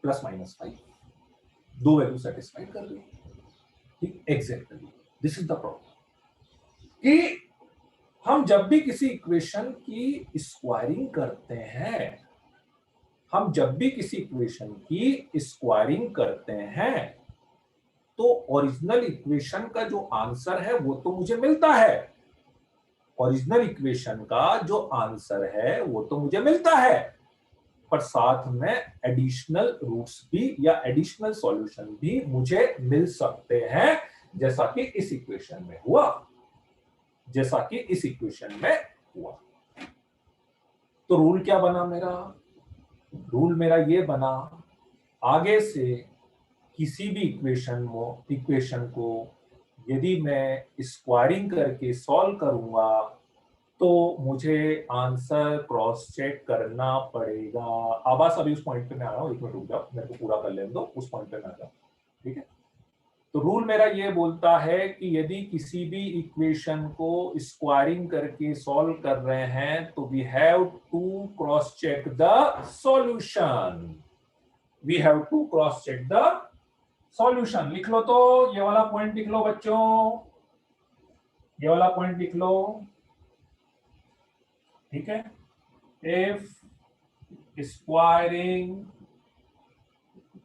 +-5, दो वैल्यू सेटिस्फाइड कर रही है। ठीक, exactly this is the problem कि हम जब भी किसी इक्वेशन की स्क्वायरिंग करते हैं, हम जब भी किसी इक्वेशन की स्क्वायरिंग करते हैं, तो ओरिजिनल इक्वेशन का जो आंसर है वो तो मुझे मिलता है, ओरिजिनल इक्वेशन का जो आंसर है वो तो मुझे मिलता है, पर साथ में एडिशनल रूट्स भी या एडिशनल सॉल्यूशन भी मुझे मिल सकते हैं, जैसा कि इस इक्वेशन में हुआ, जैसा कि इस इक्वेशन में हुआ। तो रूल क्या बना मेरा? रूल मेरा ये बना, आगे से किसी भी इक्वेशन को यदि मैं स्क्वायरिंग करके सॉल्व करूंगा तो मुझे आंसर क्रॉस चेक करना पड़ेगा। आवाज अभी उस पॉइंट पे मैं आ रहा हूं, एक मिनट रुक जाओ, मेरे को पूरा कर लेने दो, उस पॉइंट पे मैं आ रहा हूं। ठीक है, तो रूल मेरा ये बोलता है कि यदि किसी भी इक्वेशन को स्क्वायरिंग करके सॉल्व कर रहे हैं तो we have to cross check the solution, we have to cross check the solution. लिख लो, तो ये वाला पॉइंट लिख लो बच्चों, ये वाला पॉइंट लिख लो। ठीक है, if squaring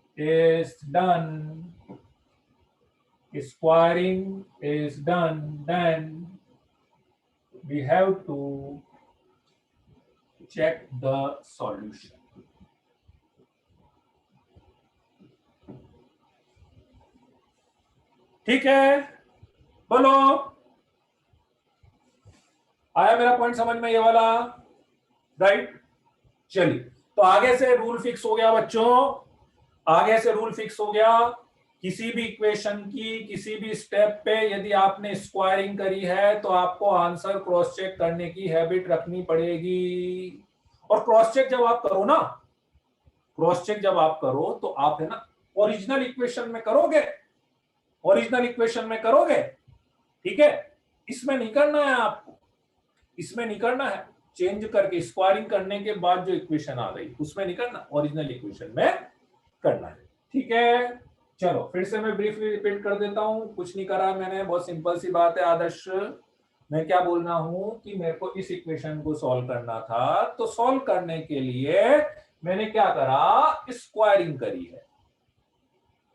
is done, then we have to check the solution. ठीक है, बोलो, आया मेरा पॉइंट समझ में ये वाला? राइट, चलिए, तो आगे से रूल फिक्स हो गया बच्चों, आगे से रूल फिक्स हो गया। किसी भी इक्वेशन की किसी भी स्टेप पे यदि आपने स्क्वायरिंग करी है तो आपको आंसर क्रॉस चेक करने की हैबिट रखनी पड़ेगी। और क्रॉस चेक जब आप करो ना, क्रॉस चेक जब आप करो तो आप है ना ओरिजिनल इक्वेशन में करोगे, ओरिजिनल इक्वेशन में करोगे, ठीक है। इसमें नहीं करना है आपको, इसमें नहीं करना है, चेंज करके स्क्वायरिंग करने के बाद जो इक्वेशन आ गई उसमें नहीं करना, ओरिजिनल इक्वेशन में करना है, ठीक है। चलो फिर से मैं ब्रीफली रिपीट कर देता हूं, कुछ नहीं करा मैंने, बहुत सिंपल सी बात है आदर्श। मैं क्या बोल रहा हूं कि मेरे को इस इक्वेशन को सॉल्व करना था, तो सॉल्व करने के लिए मैंने क्या करा, स्क्वायरिंग करी है,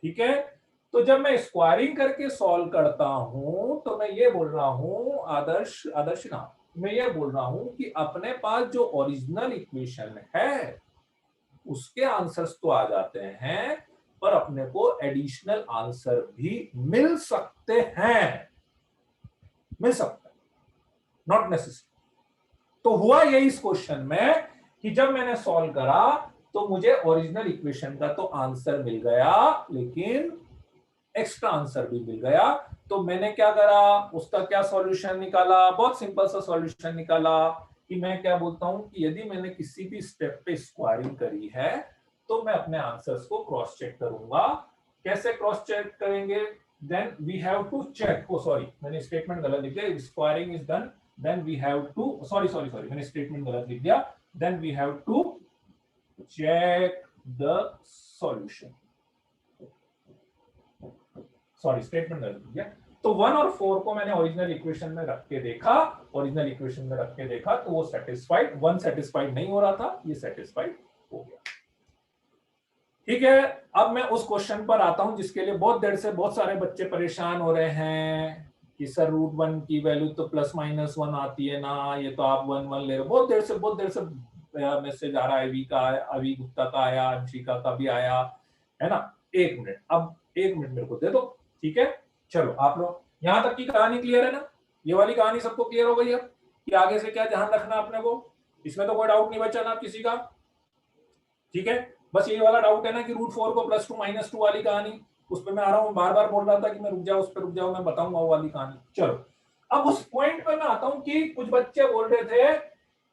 ठीक है। तो जब मैं स्क्वायरिंग करके सॉल्व करता हूं तो मैं ये बोल रहा हूं आदर्श, आदर्श ना, मैं ये बोल रहा हूं कि अपने पास जो ओरिजिनल इक्वेशन है उसके आंसर्स तो आ जाते हैं, पर अपने को एडिशनल आंसर भी मिल सकते हैं, मिल सकता है, नॉट नेसेसरी। तो हुआ यही इस क्वेश्चन में कि जब मैंने सॉल्व करा तो मुझे ओरिजिनल इक्वेशन का तो आंसर मिल गया, लेकिन एक्स्ट्रा आंसर भी मिल गया। तो मैंने क्या करा, उसका क्या सॉल्यूशन निकाला, बहुत सिंपल सा सॉल्यूशन निकाला कि मैं क्या बोलता हूं कि यदि मैंने किसी भी स्टेप पे स्क्वायरिंग करी है तो मैं अपने आंसर्स को क्रॉस चेक करूंगा। कैसे क्रॉस चेक करेंगे, then we have to check, oh sorry मैंने स्टेटमेंट गलत लिख दिया, squaring is done then we have to, sorry sorry sorry मैंने स्टेटमेंट गलत लिख दिया, then we have to check the solution, sorry statement गलत लिख दिया। तो 1 और 4 को मैंने ओरिजिनल इक्वेशन में रख के देखा, ओरिजिनल इक्वेशन में रख के देखा तो वो सेटिस्फाइड, 1 सेटिस्फाइड नहीं हो रहा था, ये सेटिस्फाइड हो गया, ठीक है। अब मैं उस क्वेश्चन पर आता हूं जिसके लिए बहुत देर से बहुत सारे बच्चे परेशान हो रहे हैं कि सर रूट 1 की वैल्यू तो प्लस माइनस 1 आती है ना, ये तो आप 1 1 ले रहे हो, बहुत देर से मैसेज आ रहा है, अवी का, अवी गुप्ता का आया, अंशिका का भी आया है ना। एक मिनट, अब एक मिनट मेरे को दे दो, ठीक है। चलो आप लोग यहां तक की कहानी क्लियर है ना, ये वाली कहानी सबको क्लियर हो गई है कि आगे से क्या ध्यान रखना अपने को, इसमें तो कोई डाउट नहीं बचा ना किसी का, ठीक है। बस ये वाला डाउट है ना कि √4 को +2 -2 वाली कहानी, उस पर मैं आ रहा हूँ, बार बार बोल रहा था कि मैं रुक जाओ, उस पर रुक जाओ, मैं बताऊंगा वो वाली कहानी। चलो अब उस पॉइंट पे मैं आता हूँ कि कुछ बच्चे बोल रहे थे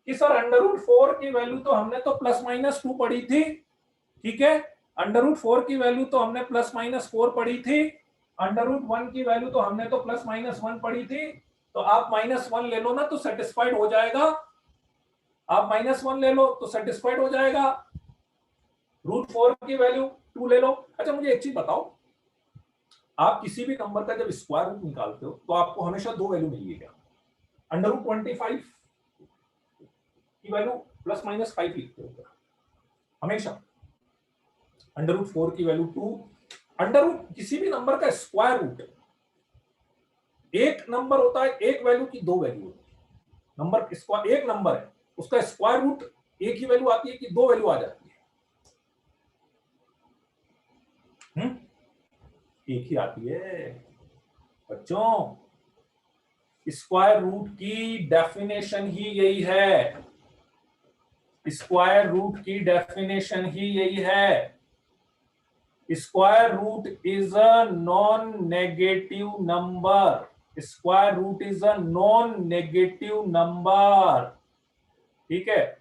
कि सर √4 की वैल्यू तो हमने तो +-2 पढ़ी थी, ठीक है, √4 की वैल्यू तो हमने +-4 पढ़ी थी, √1 की वैल्यू तो हमने तो +-1 पढ़ी थी, तो आप -1 ले लो ना तो सेटिस्फाइड हो जाएगा, आप -1 ले लो तो सेटिस्फाइड हो जाएगा, √4 की वैल्यू 2 ले लो। अच्छा मुझे एक चीज बताओ, आप किसी भी नंबर का जब स्क्वायर रूट निकालते हो तो आपको हमेशा 2 वैल्यू मिलेगी क्या, √25 की वैल्यू ±5 लिखते हो क्या हमेशा, √4 की वैल्यू 2, किसी भी नंबर का स्क्वायर रूट, एक नंबर होता है, एक वैल्यू की 2 वैल्यू होती है, नंबर स्क्वायर एक नंबर है उसका स्क्वायर रूट एक ही वैल्यू आती है कि 2 वैल्यू आ जाती है, एक ही आती है बच्चों। स्क्वायर रूट की डेफिनेशन ही यही है, स्क्वायर रूट की डेफिनेशन ही यही है, square root is a non negative number, square root is a non negative number, ठीक है।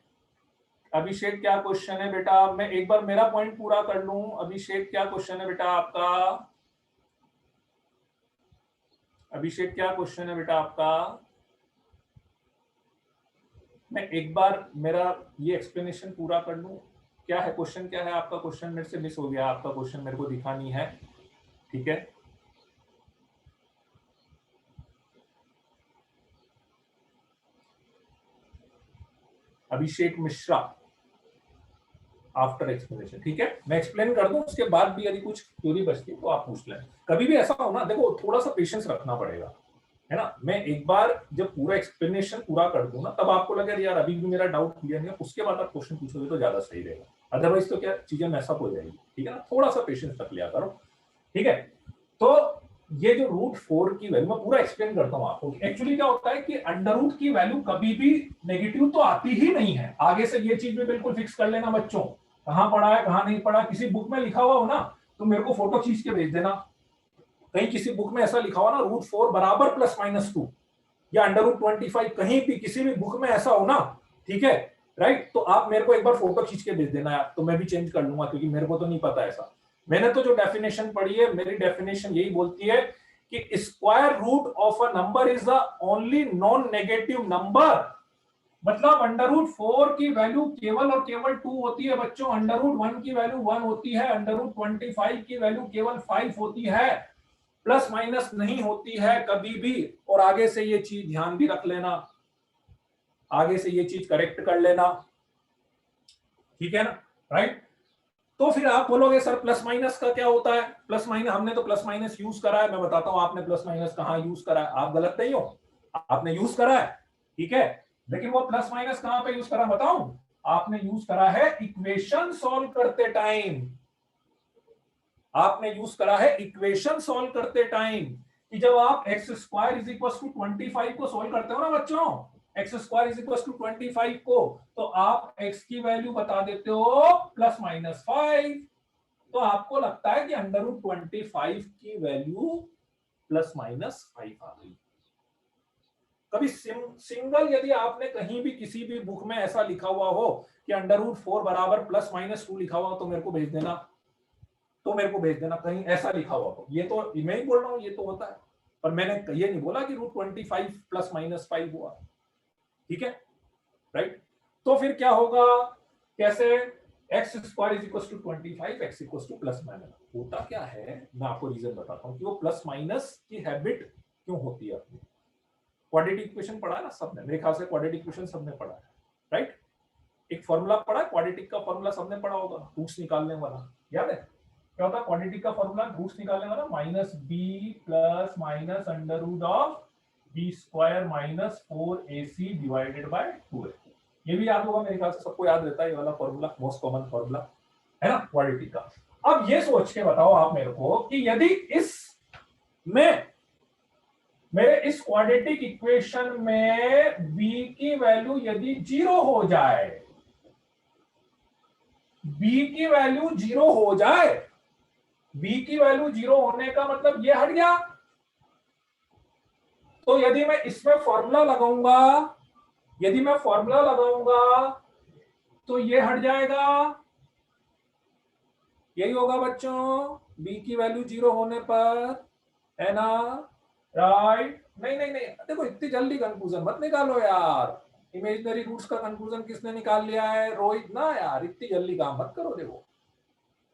अभिषेक क्या क्वेश्चन है बेटा, मैं एक बार मेरा पॉइंट पूरा कर लूं, अभिषेक क्या क्वेश्चन है बेटा आपका, अभिषेक क्या क्वेश्चन है बेटा आपका, मैं एक बार मेरा ये एक्सप्लेनेशन पूरा कर लूं, क्या है क्वेश्चन, क्या है आपका क्वेश्चन, मेरे से मिस हो गया, आपका क्वेश्चन मेरे को दिखा नहीं है, ठीक है। अभिषेक मिश्रा, आफ्टर एक्सप्लेनेशन, ठीक है, मैं एक्सप्लेन कर दूं, उसके बाद भी यदि कुछ क्वेरी बचती तो आप पूछ लें, कभी भी ऐसा हो ना, देखो थोड़ा सा पेशेंस रखना पड़ेगा, है ना। मैं एक बार जब पूरा एक्सप्लेनेशन पूरा कर दूं ना, तब आपको लगे यार अभी भी मेरा डाउट क्लियर नहीं है, उसके बाद आप क्वेश्चन पूछोगे तो ज्यादा सही रहेगा, अदरवाइज तो क्या चीजें मैसअप हो जाएगी, ठीक है ना, थोड़ा सा पेशेंस रख लिया करो, ठीक है। तो ये जो √4 की वैल्यू, मैं पूरा एक्सप्लेन करता हूं आपको, एक्चुअली क्या होता है कि अंडर की वैल्यू कभी भी नेगेटिव तो आती ही नहीं है, आगे से ये चीज भी बिल्कुल फिक्स कर लेना बच्चों, कहां पढ़ा है कहां नहीं पढ़ा, किसी बुक में लिखा हुआ हो ना तो मेरे को फोटो खींच के भेज देना, कहीं किसी बुक में ऐसा लिखा हुआ ना √4 बराबर +-2 या √25, कहीं भी किसी भी बुक में ऐसा हो ना, ठीक है, राइट। तो आप मेरे को एक बार फोटो खींच के भेज देना यार, तो मैं भी चेंज कर लूंगा, क्योंकि मेरे को तो नहीं पता ऐसा। मैंने तो जो डेफिनेशन पढ़ी है, मेरी डेफिनेशन यही बोलती है कि square root of a number is the only non negative number. मतलब अंडर रूट 4 की वैल्यू केवल और केवल 2 होती है बच्चों, अंडर रूट 1 की वैल्यू 1 होती है, अंडर रूट 25 की वैल्यू केवल 5 होती है, प्लस माइनस नहीं होती है कभी भी। और आगे से ये चीज ध्यान भी रख लेना, आगे से ये चीज करेक्ट कर लेना, ठीक है ना, राइट। तो फिर आप बोलोगे सर प्लस माइनस का क्या होता है? प्लस माइनस, हमने तो प्लस माइनस यूज करा है, मैं बताता हूं आपने प्लस माइनस कहां यूज करा है। आप गलत नहीं हो, आपने यूज करा है, ठीक है। लेकिन वो प्लस माइनस कहां पे यूज करा बताऊं? आपने यूज करा है इक्वेशन सॉल्व करते टाइम। आपने यूज करा है इक्वेशन सॉल्व करते टाइम, कि जब आप x square is equal to 25 को सॉल्व करते हो ना बच्चों, x square is equal to 25 को, तो आप एक्स की वैल्यू बता देते हो प्लस माइनस 5। तो आपको लगता है कि अंडर रूट 25 की वैल्यू प्लस माइनस 5 आ गई। कभी सिंगल यदि आपने कहीं भी किसी भी बुक में ऐसा लिखा हुआ हो कि अंडर रूट 4 बराबर प्लस माइनस 2 लिखा हुआ हो, तो मेरे को भेज देना, तो मेरे को भेज देना कहीं ऐसा लिखा हुआ हो। ये तो मैं ही बोल रहा हूं, ये तो होता है, पर मैंने ये नहीं बोला कि रूट 25 प्लस माइनस 5 हुआ, ठीक है, राइट। तो फिर क्या होगा, कैसे? X square is equal to 25, x equal to plus minus. होता क्या है, मैं आपको रीजन बताता हूं कि वो प्लस माइनस की हैबिट क्यों होती है। अपनी क्वाड्रेटिक इक्वेशन पढ़ा है ना सबने, मेरे ख्याल से क्वाड्रेटिक इक्वेशन सबने पढ़ा है, राइट। एक फॉर्मूला पढ़ा है क्वाड्रेटिक का, फॉर्मूला सबने पढ़ा होगा, रूट्स निकालने वाला, याद है क्या होता है क्वाड्रेटिक का फॉर्मूला? रूट्स निकालने वाला minus b plus minus under root of b square minus 4ac divided by 2a। ये भी याद होगा मेरे ख्याल से, सबको याद रहता है ये वाला फॉर्मूला, मोस्ट कॉमन फॉर्मूला है ना क्वाड्रेटिक का। अब ये सोच के बताओ आप मेरे को कि यदि इस में मेरे इस क्वाड्रेटिक इक्वेशन में b की वैल्यू यदि 0 हो जाए, b की वैल्यू 0 हो जाए, b की वैल्यू 0 होने का मतलब ये हट गया। तो यदि मैं इसमें फॉर्मूला लगाऊंगा, यदि मैं फॉर्मूला लगाऊंगा तो ये हट जाएगा, यही होगा बच्चों, b की वैल्यू 0 होने पर, है ना, राइट। नहीं नहीं नहीं, देखो इतनी जल्दी कंक्लूजन मत निकालो यार, इमेजिनरी रूट्स का कंक्लूजन किसने निकाल लिया है? रोहित ना यार, इतनी जल्दी काम मत करो। देखो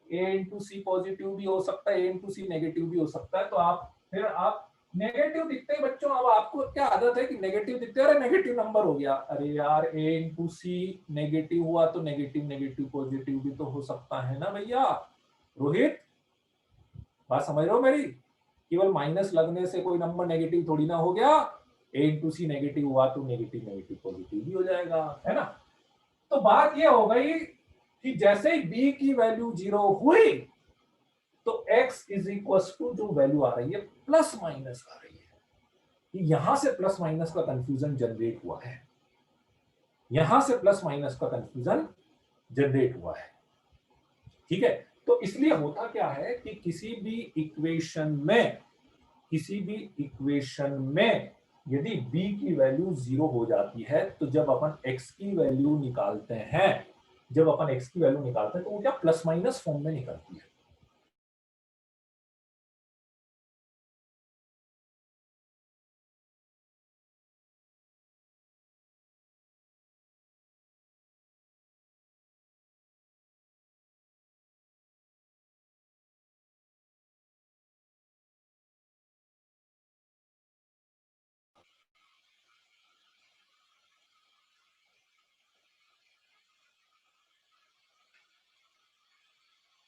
a इंटू सी पॉजिटिव भी हो सकता है, a इंटू सी नेगेटिव भी हो सकता है, तो आप फिर आप नेगेटिव दिखते हैं बच्चों, अब आपको क्या आदत है कि नेगेटिव दिखते हैं, अरे नेगेटिव नंबर हो गया, अरे यार a इंटू सी नेगेटिव हुआ तो नेगेटिव नेगेटिव पॉजिटिव भी तो हो सकता है ना भैया। रोहित बात समझ रहे हो मेरी? केवल माइनस लगने से कोई नंबर नेगेटिव थोड़ी ना हो गया, a इंटू सी नेगेटिव हुआ तो नेगेटिव नेगेटिव पॉजिटिव भी हो जाएगा, है ना। तो बात ये हो गई कि जैसे ही b की वैल्यू 0 हुई तो x इज इक्वल टू जो वैल्यू आ रही है प्लस माइनस आ रही है। यहां से प्लस माइनस का कंफ्यूजन जनरेट हुआ है, यहां से प्लस माइनस का कंफ्यूजन जनरेट हुआ है, ठीक है। तो इसलिए होता क्या है कि किसी भी इक्वेशन में, किसी भी इक्वेशन में यदि b की वैल्यू 0 हो जाती है, तो जब अपन x की वैल्यू निकालते हैं, जब अपन x की वैल्यू निकालते हैं तो वो क्या प्लस माइनस फॉर्म में निकलती है।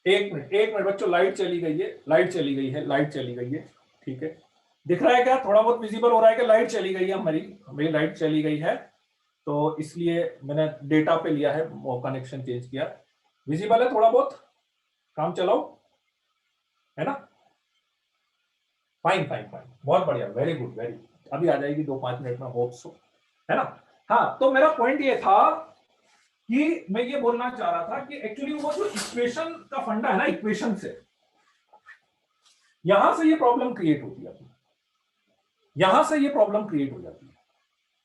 एक मिनट बच्चों, लाइट चली गई है, लाइट चली गई है, लाइट चली गई है, ठीक है। दिख रहा है क्या, थोड़ा बहुत विजिबल हो रहा है कि लाइट चली गई है? हमारी मेरी लाइट चली गई है, तो इसलिए मैंने डेटा पे लिया है, वो कनेक्शन चेंज किया। विजिबल है थोड़ा बहुत, काम चलाओ, है ना। फाइन फाइन फाइन, बहुत बढ़िया, वेरी गुड वेरी गुड, अभी आ जाएगी 2-5 मिनट में, होप सो, है ना। हाँ, तो मेरा पॉइंट ये था कि मैं ये बोलना चाह रहा था कि एक्चुअली वो जो इक्वेशन का फंडा है ना, इक्वेशन से यहां से ये प्रॉब्लम क्रिएट होती है, यहां से ये प्रॉब्लम क्रिएट हो जाती है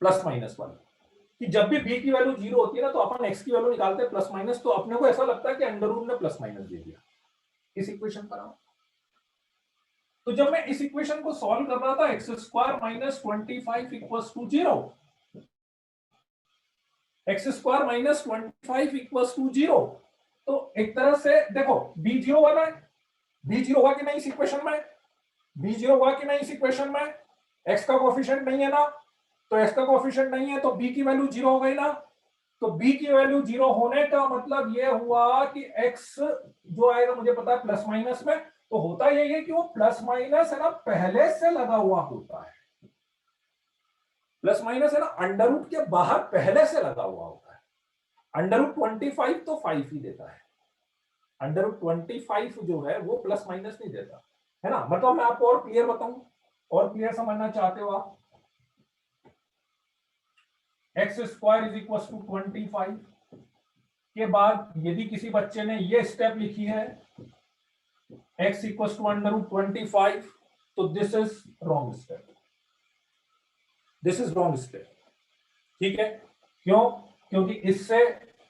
प्लस माइनस वाली, कि जब भी b की वैल्यू 0 होती है ना तो अपन x की वैल्यू निकालते हैं प्लस माइनस, तो अपने को ऐसा लगता है कि अंडर रूट ने प्लस माइनस दे दिया इस इक्वेशन पर। तो जब मैं इस इक्वेशन को सॉल्व कर रहा था x square minus 25 equals to 0, x square minus 25 equals to 0, तो एक तरह से देखो b 0 हुआ ना, b 0 हुआ कि नहीं इस इक्वेशन में, b 0 हुआ कि नहीं इस इक्वेशन में, x का कोएफिशिएंट नहीं है ना, तो x का कोएफिशिएंट नहीं है तो b की वैल्यू 0 हो गई ना, तो b की वैल्यू 0 होने का मतलब ये हुआ कि x जो आएगा मुझे पता है प्लस माइनस में, तो होता यही है कि वो प्लस माइनस है ना पहले से लगा हुआ होता है, प्लस माइनस है ना अंडर रूट के बाहर पहले से लगा हुआ होता है। अंडर रूट 25 तो 5 ही देता है, अंडर रूट 25 जो है वो प्लस माइनस नहीं देता है ना। मतलब मैं आपको और क्लियर बताऊं, और क्लियर समझना चाहते हो आप, x square is equal to 25 के बाद यदि किसी बच्चे ने ये स्टेप लिखी है x equal to under root 25, तो this is wrong step, this is wrong step, ठीक है। क्यों? क्योंकि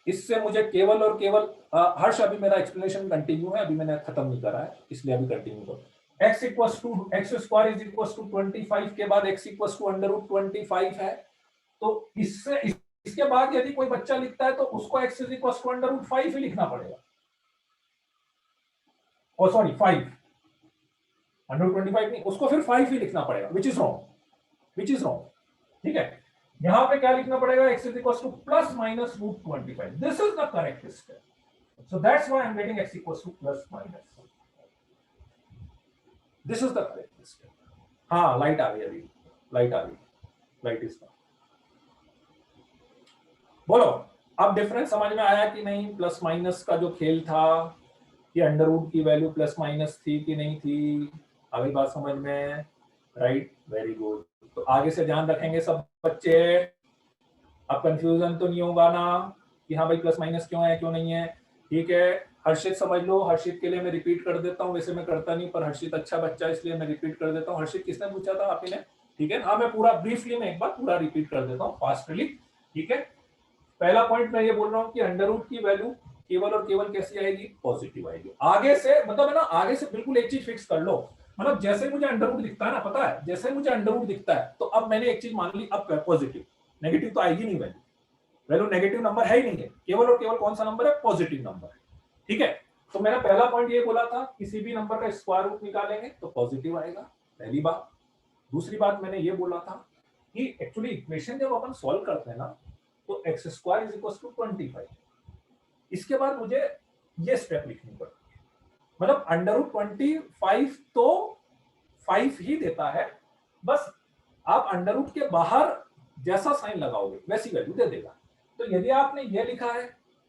इससे मुझे केवल और केवल हर्ष अभी मेरा एक्सप्लेनेशन कंटिन्यू है, अभी मैंने खत्म नहीं करा है इसलिए अभी कंटिन्यू करो। x equal to x square is equal to 25 के बाद x equal to under root 25 है, तो इसके बाद यदि कोई बच्चा लिखता है तो उसको x is equal to under root 5 ही लिखना पड़ेगा, और सॉरी 5 अंडर रूट 25 नहीं, उसको फिर 5 ही लिखना पड़ेगा, which is wrong, which is wrong, ठीक है। यहां पे क्या लिखना पड़ेगा, x is equal to plus minus root 25, this is the correct step, so that's why I am getting x equal to plus minus, this is the correct step. हाँ लाइट आ गई, अभी लाइट आ गई, लाइट इज बोलो अब डिफरेंस समझ में आया कि नहीं, प्लस माइनस का जो खेल था कि अंडर रूट की वैल्यू प्लस माइनस थी कि नहीं थी, अभी बात समझ में, राइट, वेरी गुड। तो आगे से ध्यान रखेंगे सब बच्चे, अब कंफ्यूजन तो नहीं होगा ना कि हाँ भाई प्लस माइनस क्यों है क्यों नहीं है, ठीक है। हर्षित समझ लो, हर्षित के लिए मैं रिपीट कर देता हूँ, वैसे मैं करता नहीं पर हर्षित अच्छा बच्चा इसलिए मैं रिपीट कर देता हूँ। हर्षित किसने पूछा था, आप ही ने, ठीक है। हाँ मैं पूरा ब्रीफली में एक बार पूरा रिपीट कर देता हूँ फास्टली, ठीक है। पहला पॉइंट मैं ये बोल रहा हूँ कि अंडर रूट की वैल्यू केवल और केवल कैसी आएगी, पॉजिटिव आएगी। आगे से मतलब है ना, आगे से बिल्कुल एक चीज फिक्स कर लो, मतलब जैसे मुझे अंडर रूट दिखता है ना, पता है जैसे मुझे अंडर रूट दिखता है तो अब मैंने एक चीज मान ली, अब पॉजिटिव, नेगेटिव तो आएगी नहीं, वैल्यू वैल्यू नेगेटिव नंबर है ही नहीं है, केवल और केवल कौन सा नंबर है, पॉजिटिव नंबर है, ठीक है। तो मैंने पहला पॉइंट ये बोला था किसी भी नंबर का स्क्वायर रूट निकालेंगे तो पॉजिटिव आएगा, पहली बात। दूसरी बात मैंने ये बोला था कि एक्चुअली इक्वेशन जब अपन सॉल्व करते हैं ना तो x square is equal to 25, इसके बाद मुझे ये स्टेप लिखनी पड़ती है, मतलब अंडर रूट 25 तो 5 ही देता है, बस आप अंडर रूट के बाहर जैसा साइन लगाओगे वैसी वैल्यू दे देगा। तो यदि आपने ये लिखा है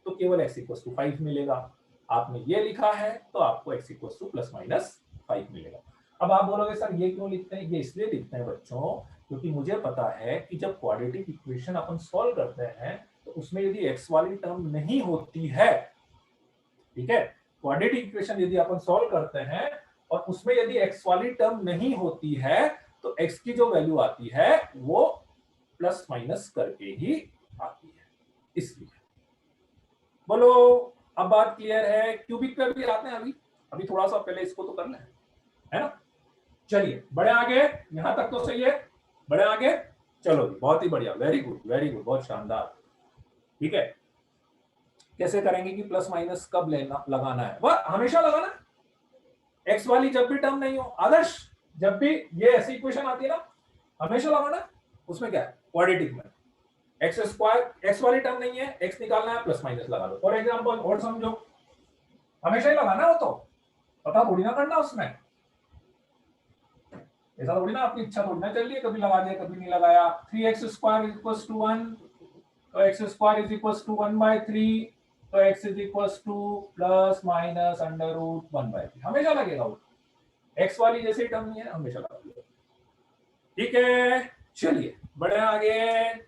तो केवल x इक्वल टू 5 मिलेगा, आपने ये लिखा है तो आपको x equal to plus minus 5 मिलेगा। अब आप बोलोगे सर ये क्यों लिखते हैं, ये इसलिए लिखते हैं बच्चों क्योंकि मुझे पता है कि जब क्वाड्रेटिक इक्वेशन अपन सॉल्व करते हैं तो उसमें यदि x वाली टर्म नहीं होती है, ठीक है, क्वाड्रेटिक इक्वेशन यदि अपन सॉल्व करते हैं और उसमें यदि x वाली टर्म नहीं होती है तो x की जो वैल्यू आती है वो प्लस माइनस करके ही आती है, इसलिए। बोलो अब बात क्लियर है, क्यूबिक पे भी आते हैं अभी, अभी थोड़ा सा पहले इसको तो कर लें, है ना। चलिए बढ़े आगे, यहां तक तो सही है, बढ़े आगे, चलो बहुत ही बढ़िया, वेरी गुड वेरी गुड, बहुत शानदार, ठीक है। कैसे करेंगे कि प्लस माइनस कब लेना लगाना है, वह हमेशा लगाना है, एक्स वाली जब भी टर्म नहीं हो, आदर्श जब भी ये ऐसी इक्वेशन आती है ना हमेशा लगाना है, उसमें क्या है क्वाड्रेटिक में एक्स स्क्वायर, एक्स वाली टर्म नहीं है, एक्स निकालना है प्लस माइनस लगा लो, फॉर एग्जांपल, और समझो हमेशा ही लगाना हो तो पता थोड़ी ना करना उसमें, ऐसा थोड़ी ना आपकी इच्छा थोड़ी ना चल रही है कभी लगा दिया कभी नहीं लगाया। 3x square is equal to 1, तो x square is equal to 1/3, तो x is equal to plus minus under root 1/3, हमेशा लगेगा वो, x वाली जैसे टर्म नहीं है हमेशा लगेगा, ठीक है। चलिए बढ़े आगे,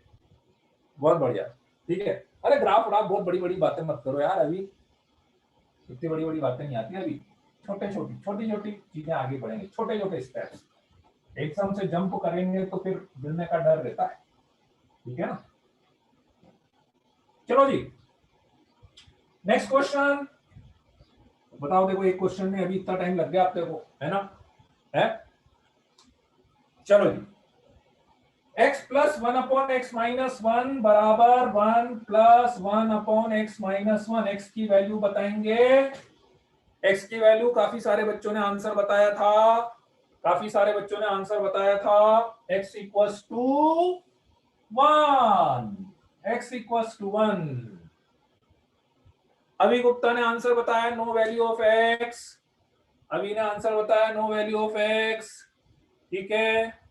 बहुत बढ़िया, ठीक है। अरे ग्राफ व्राफ बहुत बड़ी बड़ी बातें मत करो यार, अभी इतनी बड़ी बड़ी बातें नहीं आती, अभी छोटी छोटी चीजें आगे बढ़ेंगे, छोटे छोटे स्टेप्स, एकदम से जंप करेंगे तो फिर गिरने का डर रहता है, ठीक है ना। चलो जी, नेक्स्ट क्वेश्चन बताओ। देखो एक क्वेश्चन में अभी इतना टाइम लग गया आप देखो, है ना? है, चलो जी, x प्लस 1/x-1 बराबर 1 प्लस 1/x-1। x की वैल्यू बताएंगे। x की वैल्यू काफी सारे बच्चों ने आंसर बताया था, काफी सारे बच्चों ने आंसर बताया था। x equals to 1, x equals to 1। अभी गुप्ता ने आंसर बताया नो वैल्यू ऑफ x। अभी ने आंसर बताया नो वैल्यू ऑफ x। ठीक है,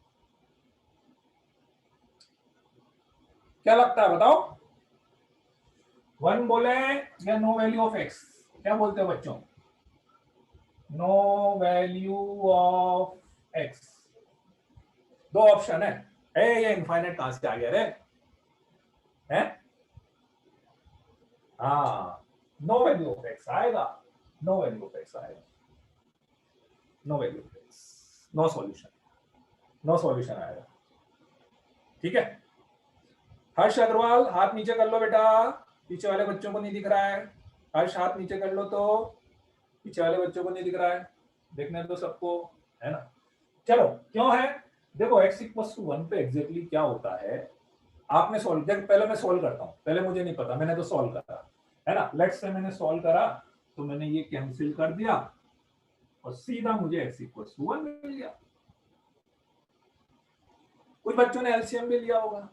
क्या लगता है बताओ, 1 बोले या नो वैल्यू ऑफ x? क्या बोलते हो बच्चों? No value of x। दो ऑप्शन है। ये इनफाइनाइट कहां से आ गया रे? है, हाँ, नो वैल्यू ऑफ x आएगा, नो वैल्यू ऑफ x आएगा, no value of x, no solution, no solution आएगा। ठीक है, हर्ष अग्रवाल हाथ नीचे कर लो बेटा, पीछे वाले बच्चों को नहीं दिख रहा है। हर्ष हाथ नीचे कर लो, तो पीछे वाले बच्चों को नहीं दिख रहा है, देखने तो सबको, है ना? चलो, क्यों है? देखो x इक्वल्स टू 1 पे एग्जैक्टली क्या होता है, आपने सॉल्व, देख पहले मैं सॉल्व करता हूं, पहले मुझे नहीं पता, मैंने तो सॉल्व करा, है ना? लेट्स से मैंने सॉल्व करा, तो मैंने ये कैंसिल कर दिया और सीधा मुझे x इक्वल्स टू 1 मिल गया। कुछ बच्चों ने एलसीएम भी लिया होगा,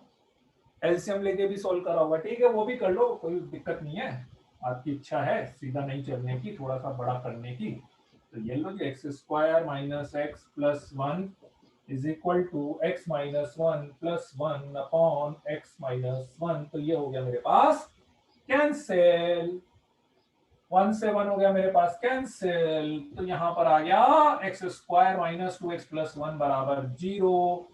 एलसीएम लेके भी सॉल्व करा होगा, ठीक है, वो भी कर लो, कोई दिक्कत नहीं है। आपकी इच्छा है सीधा नहीं चलने की, थोड़ा सा बड़ा करने की, तो ये लो जी, x square minus x plus 1 is equal to x minus 1 plus 1 upon x minus 1। तो ये हो गया मेरे पास कैंसिल, 1 से 1 हो गया मेरे पास कैंसिल, तो यहां पर आ गया x square minus 2x plus 1 बराबर 0।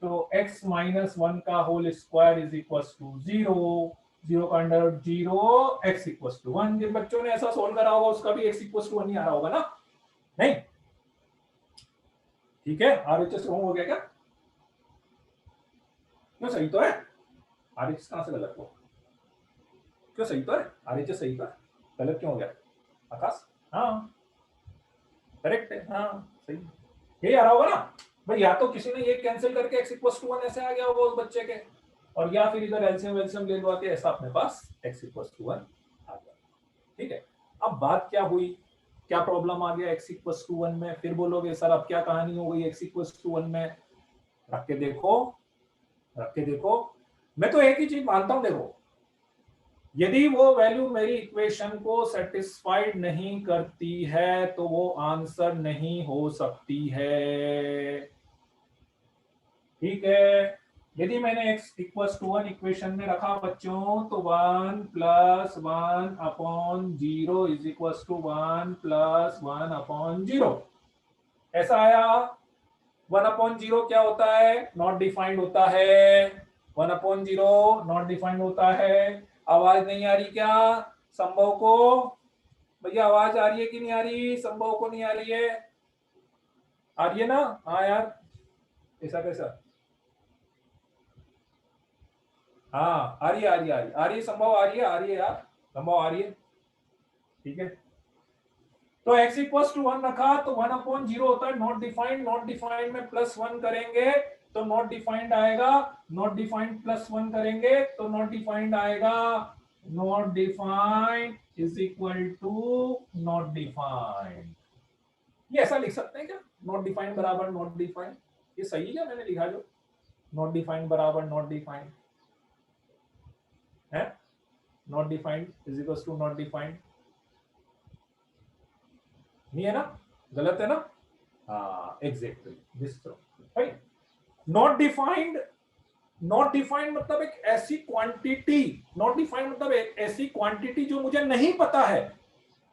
तो x माइनस 1 का whole square is equal to 0, 0 का अंडर 0, x इक्वल टू 1। जिन बच्चों ने ऐसा सोल्व करा होगा उसका भी x इक्वल टू 1 ही आ रहा होगा ना? नहीं? ठीक है, आरएचएस रॉन्ग हो गया क्या? क्यों, सही तो है। आरएचएस कहां से गलत हुआ? क्यों, सही तो है, आरएचएस सही तो है, गलत क्यों हो गया आकाश? हाँ, करेक्ट है, हाँ सही, यही आ रहा होगा ना भाई। या तो किसी ने ये कैंसिल करके x इक्वल टू 1 ऐसे आ गया होगा उस बच्चे के, और या फिर इधर एलसीएम वेलसीएम ले लो के ऐसा अपने पास x इक्वल टू 1 आ गया। ठीक है, अब बात क्या हुई, क्या प्रॉब्लम आ गया x इक्वल टू 1 में? फिर बोलोगे सर अब क्या कहानी हो गई x इक्वल टू 1 में? रख के देखो, रख के देखो। मैं तो एक ही चीज मानता हूं, देखो, यदि वो वैल्यू मेरी इक्वेशन को सेटिस्फाइड नहीं करती है तो वो आंसर नहीं हो सकती है। ठीक है, यदि मैंने x इक्वल्स टू 1 इक्वेशन में रखा बच्चों, तो 1 plus 1 upon 0 is equals to 1 plus 1 upon 0 ऐसा आया। 1 अपॉन 0 क्या होता है? नॉट डिफाइंड होता है। 1 अपॉन 0 नॉट डिफाइंड होता है। आवाज नहीं आ रही क्या संभव को? भैया आवाज आ रही है कि नहीं आ रही? संभव को नहीं आ रही है? आ रही है ना? हाँ यार, ऐसा कैसा? हाँ आ रही है, आ रही है, आ रही है संभव, आ रही है, आ रही है यार, संभव आ रही है। ठीक है, तो x इक्वल्स टू 1 रखा तो 1 अपॉन 0 होता है नॉट डिफाइंड, नॉट डिफाइंड में प्लस 1 करेंगे तो नॉट डिफाइंड आएगा, नॉट डिफाइंड प्लस 1 करेंगे तो नॉट डिफाइंड आएगा। Not defined is equal to not defined, ये ऐसा लिख सकते हैं क्या? नॉट डिफाइंड बराबर नॉट डिफाइंड, ये सही है क्या मैंने लिखा जो? नॉट डिफाइंड बराबर नॉट डिफाइंड है, not defined is equal to not defined, नहीं है ना? गलत है ना? हाँ exactly this right. Not defined, not defined मतलब एक ऐसी क्वांटिटी, नॉट डिफाइंड मतलब एक ऐसी क्वांटिटी जो मुझे नहीं पता है।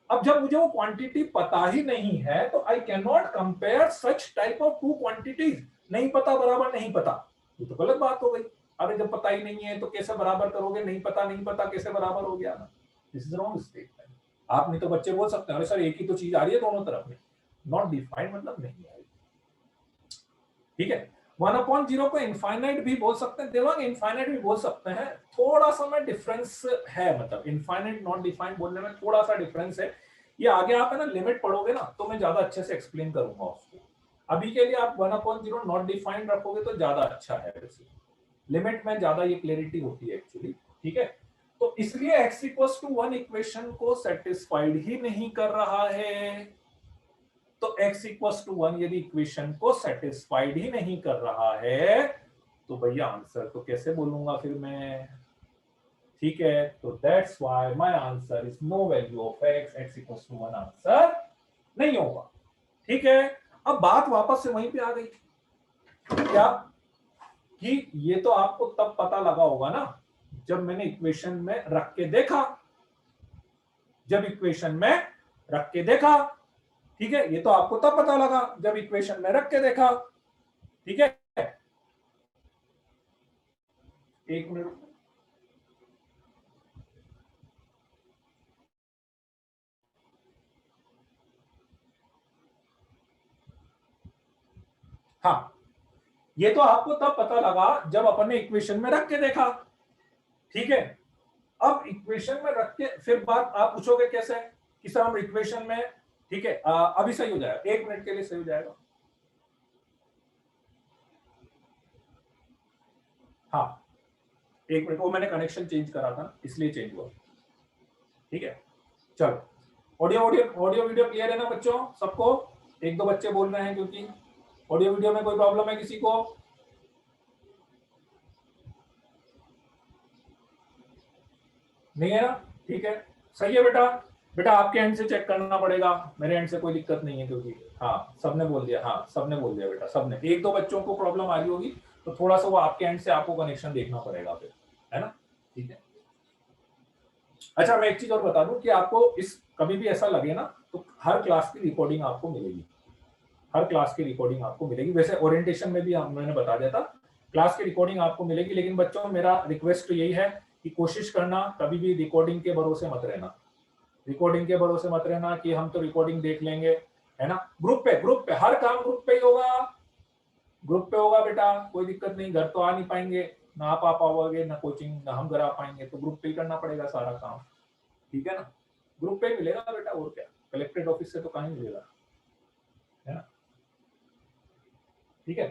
अब जब मुझे वो क्वांटिटी पता ही नहीं है तो I can not compare such type of two quantities. नहीं पता बराबर नहीं पता, ये तो गलत बात हो गई। अरे जब पता ही नहीं है तो कैसे बराबर करोगे? नहीं पता, नहीं पता कैसे बराबर हो गया ना? This is wrong statement. आप नहीं तो बच्चे बोल सकते हैं अरे सर एक ही तो चीज आ रही है दोनों तरफ में, नॉट डिफाइंड मतलब नहीं आ रही। ठीक है, 1/0 को इनफाइनाइट भी बोल सकते हैं, देवांग इनफाइनाइट भी बोल सकते हैं, थोड़ा सा में डिफरेंस है, मतलब इनफाइनाइट नॉट डिफाइंड बोलने में थोड़ा सा डिफरेंस है। ये आगे आप है ना लिमिट पढ़ोगे ना तो मैं ज्यादा अच्छे से एक्सप्लेन करूंगा उसको। अभी के लिए आप 1/0 नॉट डिफाइंड रखोगे तो ज्यादा अच्छा है, वैसे लिमिट में ज्यादा ये क्लैरिटी होती है एक्चुअली, ठीक है। तो इसलिए x इक्वल्स टू 1 इक्वेशन को सेटिस्फाइड ही नहीं कर रहा है। तो x इक्वल्स टू 1 यदि इक्वेशन को सेटिस्फाइड ही नहीं कर रहा है तो भैया आंसर तो कैसे बोलूंगा फिर मैं, ठीक है। तो that's why my answer is no value of x equals to 1 answer नहीं होगा, ठीक है। अब बात वापस से वहीं पे आ गई, क्या कि ये तो आपको तब पता लगा होगा ना जब मैंने इक्वेशन में रख के देखा, जब इक्वेशन में रख के देखा, ठीक है। ये तो आपको तब पता लगा जब इक्वेशन में रख के देखा, ठीक है। एक मिनट, हाँ ये तो आपको तब पता लगा जब अपन ने इक्वेशन में रख के देखा, ठीक है। अब इक्वेशन में रख के फिर बात आप पूछोगे कैसे कि सर हम इक्वेशन में, ठीक है अभी सही हो जाएगा, 1 मिनट के लिए सही हो जाएगा। हाँ 1 मिनट, वो मैंने कनेक्शन चेंज करा था इसलिए चेंज हुआ, ठीक है। चलो audio audio audio video clear है ना बच्चों सबको? एक दो बच्चे बोल रहे हैं क्योंकि ऑडियो वीडियो में कोई प्रॉब्लम है किसी को? नहीं है ना, ठीक है। सही है बेटा, बेटा आपके एंड से चेक करना पड़ेगा, मेरे एंड से कोई दिक्कत नहीं है क्योंकि हाँ सबने बोल दिया, हाँ सबने बोल दिया बेटा, सबने। एक दो बच्चों को प्रॉब्लम आ रही होगी तो थोड़ा सा वो आपके एंड से आपको कनेक्शन देखना पड़ेगा फिर, है ना, ठीक है। अच्छा मैं एक चीज और बता दूं कि आपको इस कभी भी ऐसा लगे ना तो हर क्लास की रिकॉर्डिंग आपको मिलेगी, हर क्लास की रिकॉर्डिंग आपको मिलेगी। वैसे ओरिएंटेशन में भी मैंने बता दिया था क्लास की रिकॉर्डिंग आपको मिलेगी, लेकिन बच्चों मेरा रिक्वेस्ट तो यही है कि कोशिश करना कभी भी रिकॉर्डिंग के भरोसे मत रहना, रिकॉर्डिंग के भरोसे मत रहना कि हम तो रिकॉर्डिंग देख लेंगे, है ना। ग्रुप पे हर काम ग्रुप पे ही होगा, ग्रुप पे होगा बेटा, कोई दिक्कत नहीं। घर तो आ नहीं पाएंगे, ना आप आ पाओगे, ना कोचिंग ना हम घर आ पाएंगे, तो ग्रुप पे ही करना पड़ेगा सारा काम, ठीक है ना। ग्रुप पे मिलेगा बेटा, और क्या, कलेक्ट्रेट ऑफिस से तो कहीं मिलेगा, है ना, ठीक है।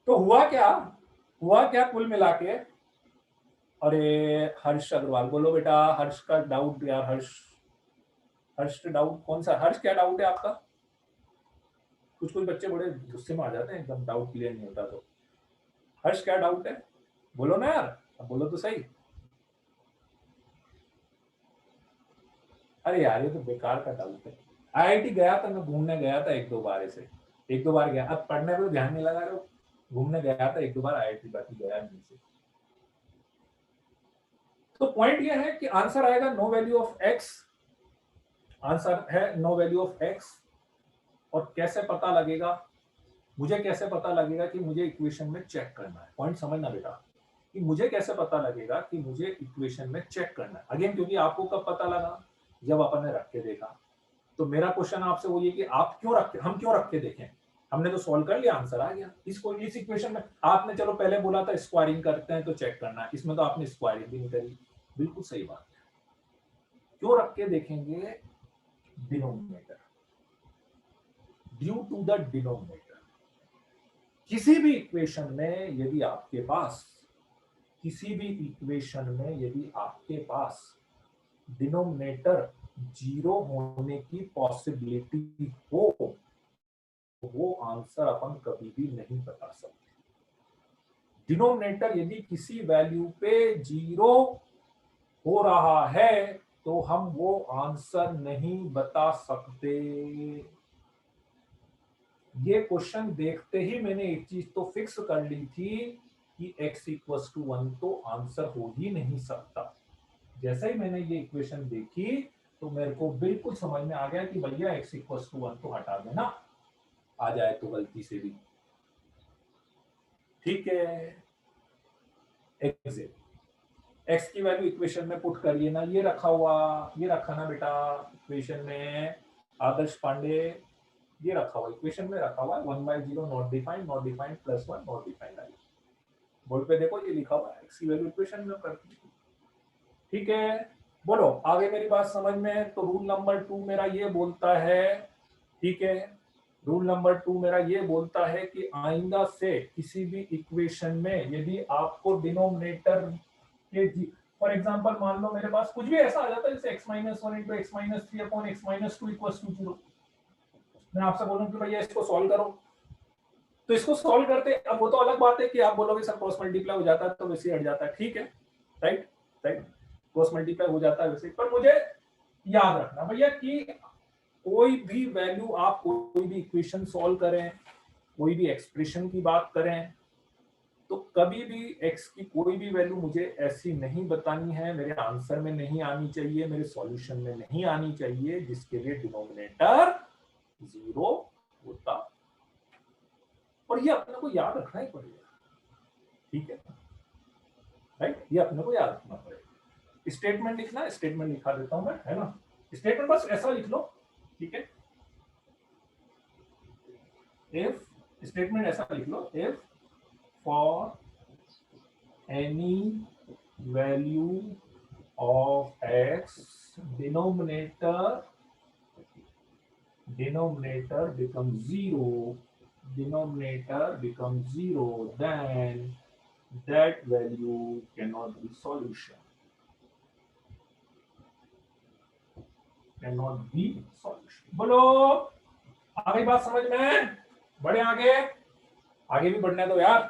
तो हुआ क्या कुल मिला के? अरे हर्ष अग्रवाल बोलो बेटा, हर्ष का डाउट यार, हर्ष, हर्ष का डाउट कौन सा, हर्ष क्या डाउट है आपका? कुछ कुछ बच्चे बड़े गुस्से में आ जाते हैं एकदम डाउट क्लियर नहीं होता तो। हर्ष क्या डाउट है, बोलो ना यार, अब बोलो तो सही। अरे यार ये तो बेकार का डाउट है। आईआईटी गया था, मैं घूमने गया था एक दो बार, ऐसे एक दो बार गया, अब पढ़ने पे ध्यान नहीं लगा रहे हो। घूमने गया था एक दो बार आईआईटी, बाकी गया नहीं से। तो पॉइंट ये है कि आंसर आएगा no value of x, answer है नो वैल्यू ऑफ एक्स। और कैसे पता लगेगा, मुझे कैसे पता लगेगा कि मुझे इक्वेशन में चेक करना है, पॉइंट समझना बेटा, कि मुझे कैसे पता लगेगा कि मुझे इक्वेशन में चेक करना है। अगेन क्योंकि आपको कब पता लगा, जब अपन ने रख के देखा। तो मेरा क्वेश्चन आपसे वो ये कि आप क्यों रख के, हम क्यों रख के देखें, हमने तो सॉल्व कर लिया, आंसर आ गया। इसको इस इक्वेशन में आपने चलो पहले बोला था स्क्वायरिंग करते हैं तो चेक करना है, इसमें तो आपने स्क्वायरिंग भी नहीं करी, बिल्कुल सही बात है। क्यों रख के देखेंगे, denominator, due to the denominator. किसी भी इक्वेशन में यदि आपके पास, किसी भी इक्वेशन में यदि आपके पास डिनोमिनेटर जीरो होने की पॉसिबिलिटी हो तो वो आंसर अपन कभी भी नहीं बता सकते। डिनोमिनेटर यदि किसी वैल्यू पे जीरो हो रहा है तो हम वो आंसर नहीं बता सकते। ये क्वेश्चन देखते ही मैंने एक चीज तो फिक्स कर ली थी कि x इक्वल्स टू 1 तो आंसर हो ही नहीं सकता। जैसे ही मैंने ये इक्वेशन देखी तो मेरे को बिल्कुल समझ में आ गया कि भैया x इक्वल्स टू 1 तो हटा देना, आ जाए तो गलती से भी, ठीक है। x की वैल्यू इक्वेशन में पुट करिए ना, ये रखा हुआ, ये रखा ना बेटा इक्वेशन में, आदर्श पांडे ये रखा हुआ इक्वेशन में रखा हुआ है 1/0 not defined plus 1 not defined I. Board पे देखो ये लिखा हुआ है, एक्स की वैल्यू इक्वेशन में कर दी। ठीक है, बोलो आगे मेरी बात समझ में। तो रूल नंबर 2 मेरा ये बोलता है, ठीक है, रूल नंबर 2 मेरा ये बोलता है कि आइंदा से किसी भी इक्वेशन में यदि आपको डिनोमिनेटर के फॉर एग्जांपल मान लो मेरे पास कुछ भी ऐसा आ जाता है जैसे x - 1 * x - 3 अपॉन x - 2 = 0, मैं आपसे बोलूं कि भैया इसको सॉल्व करो, तो इसको सॉल्व करते, अब वो तो अलग बात है कि आप बोलोगे सर क्रॉस मल्टीप्लाई हो जाता है तो वैसे ही हट जाता है, ठीक है, राइट राइट, क्रॉस मल्टीप्लाई हो जाता है वैसे, पर मुझे याद रखना भैया कि कोई भी वैल्यू आप कोई भी इक्वेशन सॉल्व करें, कोई भी एक्सप्रेशन की बात करें, तो कभी भी x की कोई भी वैल्यू मुझे ऐसी नहीं बतानी है, मेरे आंसर में नहीं आनी चाहिए, मेरे सॉल्यूशन में नहीं आनी चाहिए जिसके लिए डिनोमिनेटर 0 होता, और ये अपने को याद रखना ही पड़ेगा, ठीक है, राइट, ये अपने को याद रखना पड़ेगा। स्टेटमेंट लिखना, स्टेटमेंट लिखा देता हूं मैं, है ना, स्टेटमेंट बस ऐसा लिख लो, ठीक है, इफ स्टेटमेंट ऐसा लिख लो, if for any value of x denominator becomes 0, then that value cannot be solution, बोलो आ गई बात समझ में? बढ़े आगे, आगे भी बढ़ने दो यार,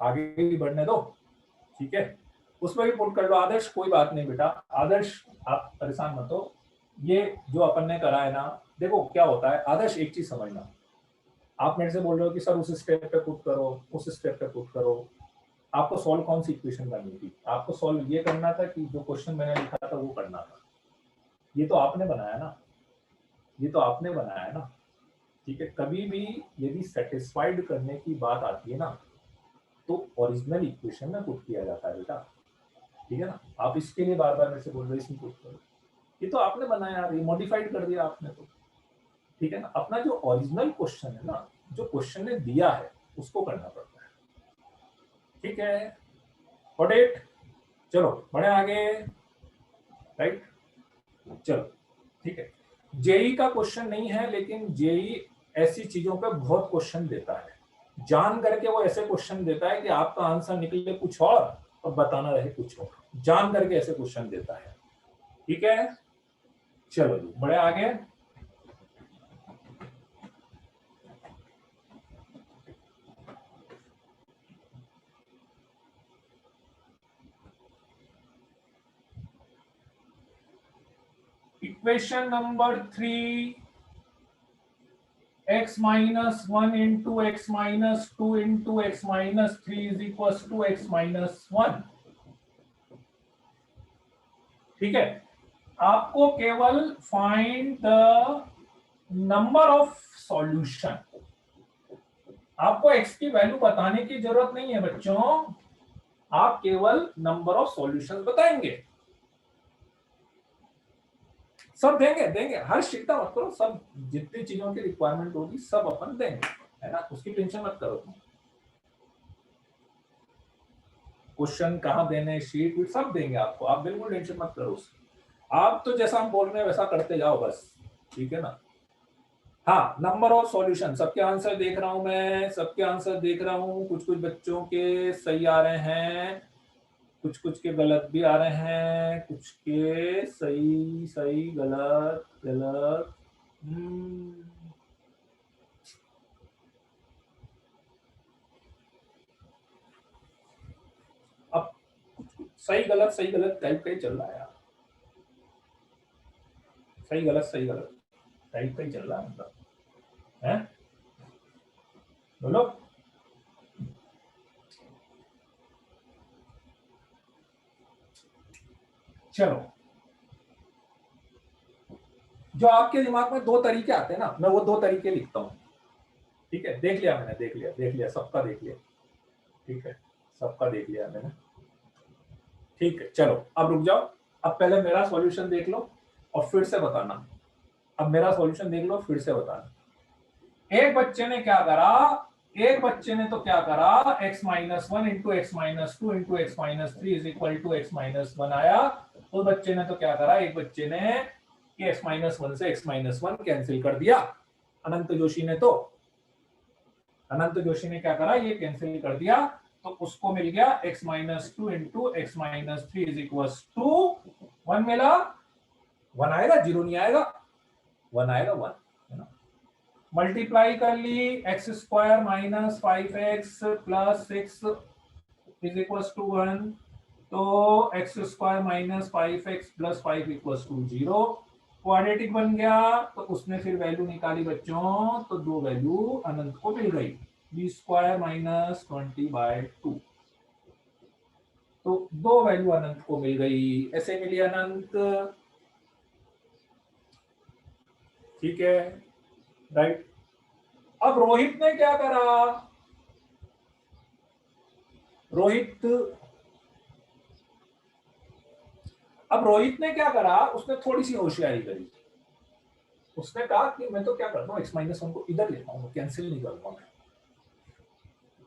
आगे भी बढ़ने दो, ठीक है, उसमें भी पुट कर लो आदर्श, कोई बात नहीं बेटा, आदर्श आप परेशान मत हो, ये जो अपन ने करा है ना, देखो क्या होता है आदर्श, एक चीज समझना, आप मेरे से बोल रहे हो कि सर उस स्टेप पे पुट करो, उस स्टेप पे पुट करो, आपको सॉल्व कौन सी इक्वेशन करनी थी? आपको सॉल्व ये करना था कि जो क्वेश्चन मैंने लिखा था वो करना था, ये तो आपने बनाया ना, ये तो आपने बनाया ना, ठीक है, कभी भी यदि सेटिस्फाइड करने की बात आती है ना तो ओरिजिनल इक्वेशन में पुट किया जाता है बेटा, ठीक है ना, आप इसके लिए बार बार मेरे से बोल रहे इसमें पुट करो, ये तो आपने बनाया, ये मॉडिफाइड कर दिया आपने, तो ठीक है ना, अपना जो ओरिजिनल क्वेश्चन है ना, जो क्वेश्चन ने दिया है उसको करना पड़ता है, ठीक है, गॉट इट, चलो बढ़े आगे, राइट, चलो ठीक है, जेई का क्वेश्चन नहीं है, लेकिन जेई ऐसी चीजों पे बहुत क्वेश्चन देता है, जान करके वो ऐसे क्वेश्चन देता है कि आपका आंसर निकले कुछ और बताना रहे कुछ और, जान करके ऐसे क्वेश्चन देता है, ठीक है, चलो बढ़े आगे, equation number 3, x minus 1 into x minus 2 into x minus 3 is equals to x minus 1, ठीक है, आपको केवल find the number of solution, आपको x की वैल्यू बताने की जरूरत नहीं है बच्चों, आप केवल नंबर ऑफ सॉल्यूशन बताएंगे, सब देंगे देंगे, हर चिंता मत करो, सब जितनी चीजों की रिक्वायरमेंट होगी सब अपन देंगे, है ना, उसकी टेंशन मत करो तुम, क्वेश्चन कहाँ देने, शीट वीट सब देंगे आपको, आप बिल्कुल टेंशन मत करो उसकी, आप तो जैसा हम बोल रहे हैं वैसा करते जाओ बस, ठीक है ना, हाँ, नंबर ऑफ सॉल्यूशन, सबके आंसर देख रहा हूं मैं, सबके आंसर देख रहा हूं, कुछ कुछ बच्चों के सही आ रहे हैं, कुछ कुछ के गलत भी आ रहे हैं, कुछ के सही सही गलत गलत, अब सही गलत टाइप का ही चल रहा है यार, सही गलत टाइप का ही चल रहा है, मतलब है, बोलो, चलो, जो आपके दिमाग में दो तरीके आते हैं ना, मैं वो दो तरीके लिखता हूँ, ठीक है, देख लिया मैंने, देख लिया सबका देख लिया, ठीक है, सबका देख लिया मैंने, ठीक है, चलो अब रुक जाओ, अब पहले मेरा सॉल्यूशन देख लो और फिर से बताना। अब मेरा सॉल्यूशन देख लो फिर से बताना। एक बच्चे ने क्या करा, एक बच्चे ने तो क्या करा, x minus one into x minus two into x minus three is equal to x minus one आया। उस बच्चे ने तो क्या करा, एक बच्चे ने x माइनस वन से x माइनस वन कैंसिल कर दिया। अनंत जोशी ने क्या करा, ये कैंसिल कर दिया, तो उसको मिल गया x minus two into x minus three is equal to one मिला। वन आएगा, जीरो नहीं आएगा, वन आएगा, वन है ना। मल्टीप्लाई कर ली, x square minus five x plus six is equal to one, तो x square minus five x plus five equal to zero. Quadratic बन गया, तो उसने फिर वैल्यू निकाली बच्चों, तो दो वैल्यू अनंत को मिल गई, बी स्क्वायर माइनस 20/2, तो दो वैल्यू अनंत को मिल गई, ऐसे मिली अनंत। ठीक है, राइट। अब रोहित ने क्या करा, रोहित ने क्या करा, उसने थोड़ी सी होशियारी करी। उसने कहा कि मैं तो क्या करता हूँ, एक्स माइनस वन को इधर लेता हूँ, कैंसिल नहीं करूंगा मैं।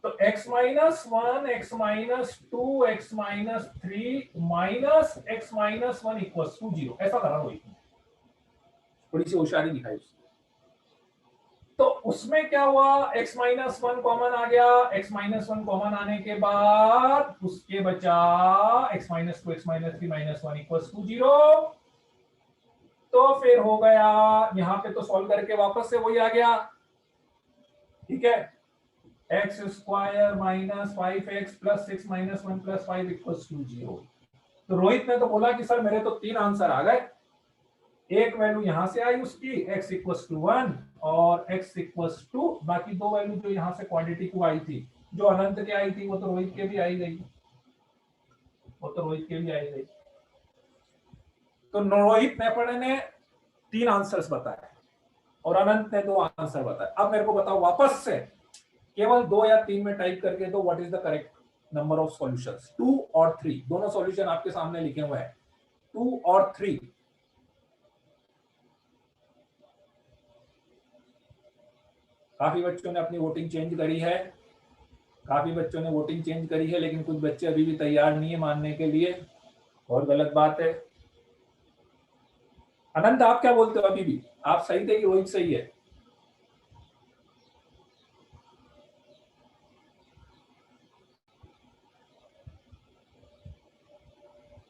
तो x minus one, x minus two, x minus three minus x minus one equal to zero, ऐसा करा रोहित ने, थोड़ी सी होशियारी दिखाई उसने। तो उसमें क्या हुआ, x माइनस वन कॉमन आ गया, x माइनस वन कॉमन आने के बाद उसके बचा x minus two, x minus three minus one equal to zero. तो फिर हो गया, यहां पे तो सॉल्व करके वापस से वही आ गया। ठीक है, x square minus five x plus six minus one plus five equal to zero. तो रोहित ने तो बोला कि सर मेरे तो तीन आंसर आ गए, एक वैल्यू यहां से आई उसकी x इक्वल्स टू वन और x इक्वल्स टू बाकी दो वैल्यू जो यहां से क्वांटिटी को आई थी, जो अनंत के आई थी, वो तो रोहित के भी आई गई, तो रोहित नेपड़े ने तीन आंसर्स बताए और अनंत ने दो आंसर बताए। अब मेरे को बताओ वापस से, केवल दो या तीन में टाइप करके दो, what is the correct number of solutions, two और थ्री, दोनों सॉल्यूशन आपके सामने लिखे हुए हैं, टू और थ्री। काफी बच्चों ने अपनी वोटिंग चेंज करी है, लेकिन कुछ बच्चे अभी भी तैयार नहीं है मानने के लिए, और गलत बात है। अनंत आप क्या बोलते हो, अभी भी आप सही थे कि रोहित सही है?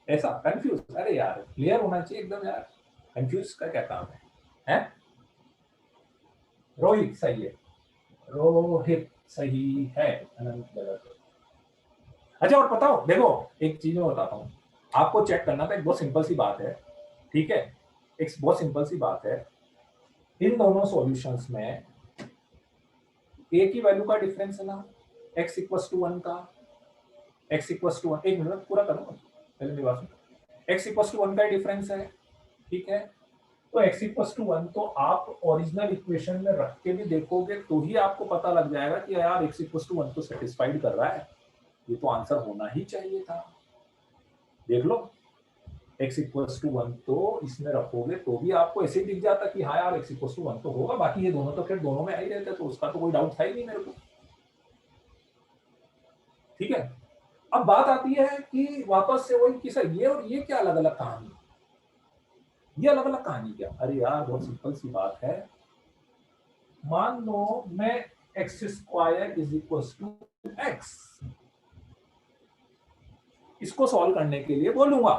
ऐसा कंफ्यूज, अरे यार क्लियर होना चाहिए एकदम यार, कंफ्यूज का क्या काम है? रोहित सही है, रोहित सही है, अनंत गलत है। अच्छा और बताओ, देखो एक चीज मैं बताता हूँ आपको, चेक करना था, एक बहुत सिंपल सी बात है। ठीक है, एक बहुत सिंपल सी बात है, इन दोनों सॉल्यूशंस में एक ही वैल्यू का डिफरेंस है ना, x इक्वल्स टू वन का, x इक्वल्स टू वन, एक मिनट पूरा करो पहले मेरी बात सुनो, x इक्वल्स टू वन का डिफरेंस है। ठीक है, तो x इक्वल्स टू वन तो आप ओरिजिनल इक्वेशन में रख के भी देखोगे तो ही आपको पता लग जाएगा कि यार x इक्वल्स टू वन तो सेटिस्फाइड कर रहा है, ये तो आंसर होना ही चाहिए था। देख लो, x इक्वल्स टू वन तो इसमें रखोगे तो भी आपको ऐसे ही दिख जाता कि हाँ यार x इक्वल्स टू वन तो होगा, बाकी ये दोनों तो फिर दोनों में आ ही रहते, तो उसका तो कोई डाउट था ही नहीं मेरे को। ठीक है, अब बात आती है कि वापस से वही कि सर ये और ये क्या अलग अलग कहानी, ये अलग अलग कहानी क्या? अरे यार बहुत सिंपल सी बात है, मान लो मैं x square is equal to x, इसको सॉल्व करने के लिए बोलूंगा,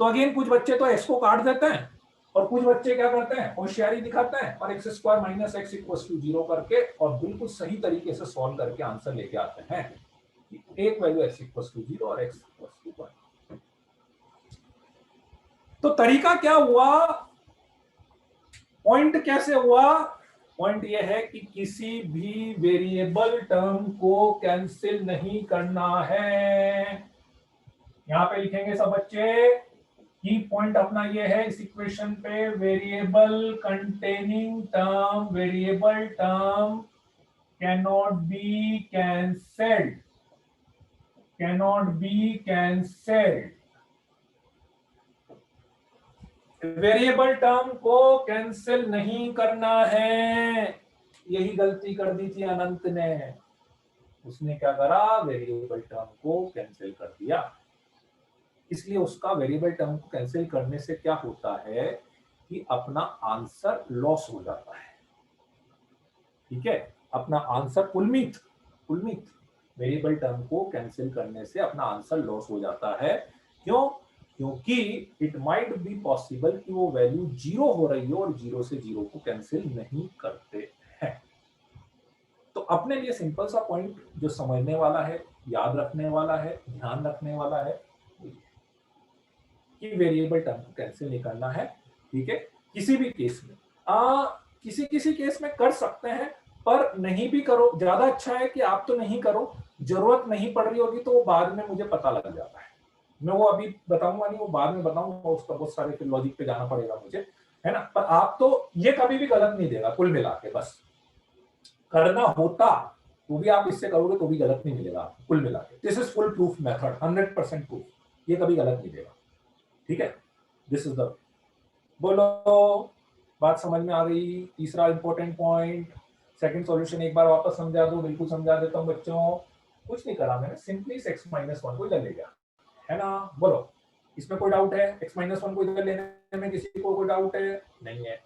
तो अगेन कुछ बच्चे तो एक्स को काट देते हैं और कुछ बच्चे क्या करते हैं, होशियारी दिखाते हैं और x square minus x equal to zero करके और बिल्कुल सही तरीके से सॉल्व करके आंसर लेके आते हैं, एक value x equal to zero और एक्स इक्वल टू वन। तो तरीका क्या हुआ, पॉइंट कैसे हुआ? पॉइंट यह है कि किसी भी वेरिएबल टर्म को कैंसिल नहीं करना है। यहां पे लिखेंगे सब बच्चे की पॉइंट अपना ये है इस इक्वेशन पे, variable containing term, variable term cannot be cancelled, cannot be cancelled. Variable term को कैंसिल नहीं करना है, यही गलती कर दी थी अनंत ने। उसने क्या करा, वेरिएबल टर्म को कैंसिल कर दिया। इसलिए उसका वेरिएबल टर्म को कैंसिल करने से क्या होता है कि अपना आंसर लॉस हो जाता है। ठीक है, अपना आंसर उल्मीत वेरिएबल टर्म को कैंसिल करने से अपना आंसर लॉस हो जाता है। क्यों? क्योंकि इट माइट बी पॉसिबल कि वो वैल्यू 0 हो रही हो और 0 से 0 को कैंसिल नहीं करते हैं। तो अपने लिए सिंपल सा पॉइंट जो समझने वाला है, याद रखने वाला है, ध्यान रखने वाला है कि वेरिएबल टर्म को कैंसिल नहीं करना है। ठीक है, किसी भी केस में किसी केस में कर सकते हैं, पर नहीं भी करो, ज्यादा अच्छा है कि आप तो नहीं करो। जरूरत नहीं पड़ रही होगी तो वो बाद में मुझे पता लग जाता है, मैं वो अभी बताऊंगा नहीं, वो बाद में बताऊंगा, उसका बहुत सारे फिर लॉजिक पे जाना पड़ेगा मुझे, है ना। पर आप तो ये कभी भी गलत नहीं देगा कुल मिला के, बस करना होता तो भी आप इससे करोगे तो भी गलत नहीं मिलेगा कुल मिला के। This is full proof method, 100% proof, ये कभी गलत नहीं देगा। ठीक है, दिस इज द, बोलो बात समझ में आ गई। तीसरा इंपॉर्टेंट पॉइंट, सेकंड सॉल्यूशन एक बार वापस समझा दो, बिल्कुल समझा देता हूं बच्चों। कुछ नहीं करा मैंने, सिंपली x-1 को इधर ले गया, है ना। बोलो इसमें कोई डाउट है? x-1 को इधर लेने में किसी को कोई डाउट है? नहीं है।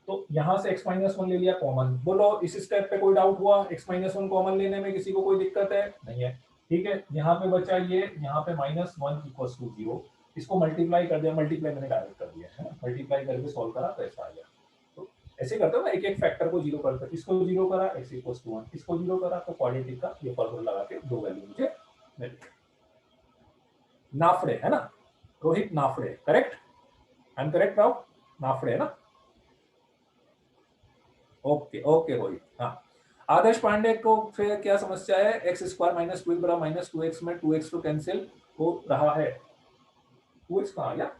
तो यहां से x-1 ले लिया कॉमन। बोलो इस स्टेप पे कोई डाउट हुआ? x-1 कॉमन लेने में किसी को कोई दिक्कत है? नहीं है। ठीक है, यहाँ पे बचा ये, यहाँ पे -1 इक्वल्स टू 0, इसको मल्टीप्लाई कर दिया, मल्टीप्लाई मैंने डायरेक्ट कर दिया है ना, मल्टीप्लाई करके सॉल्व करा तो ऐसा आ गया। तो ऐसे करते हो ना, एक एक फैक्टर को 0 करते, इसको 0 करा x इक्वल्स टू 1, इसको 0 करा, तो क्वाड्रेटिक का ये फॉर्मूला लगा के दो वैल्यू मुझे मिल गई। नाफड़े है ना, Rohit Naphade, correct, I am correct now, Naphade है ना। ओके ओके रोहित, हाँ। आदर्श पांडे को फिर क्या समस्या है? x² - 2x बराबर -2x में 2x तो कैंसिल हो रहा है। 2x कहाँ आ गया?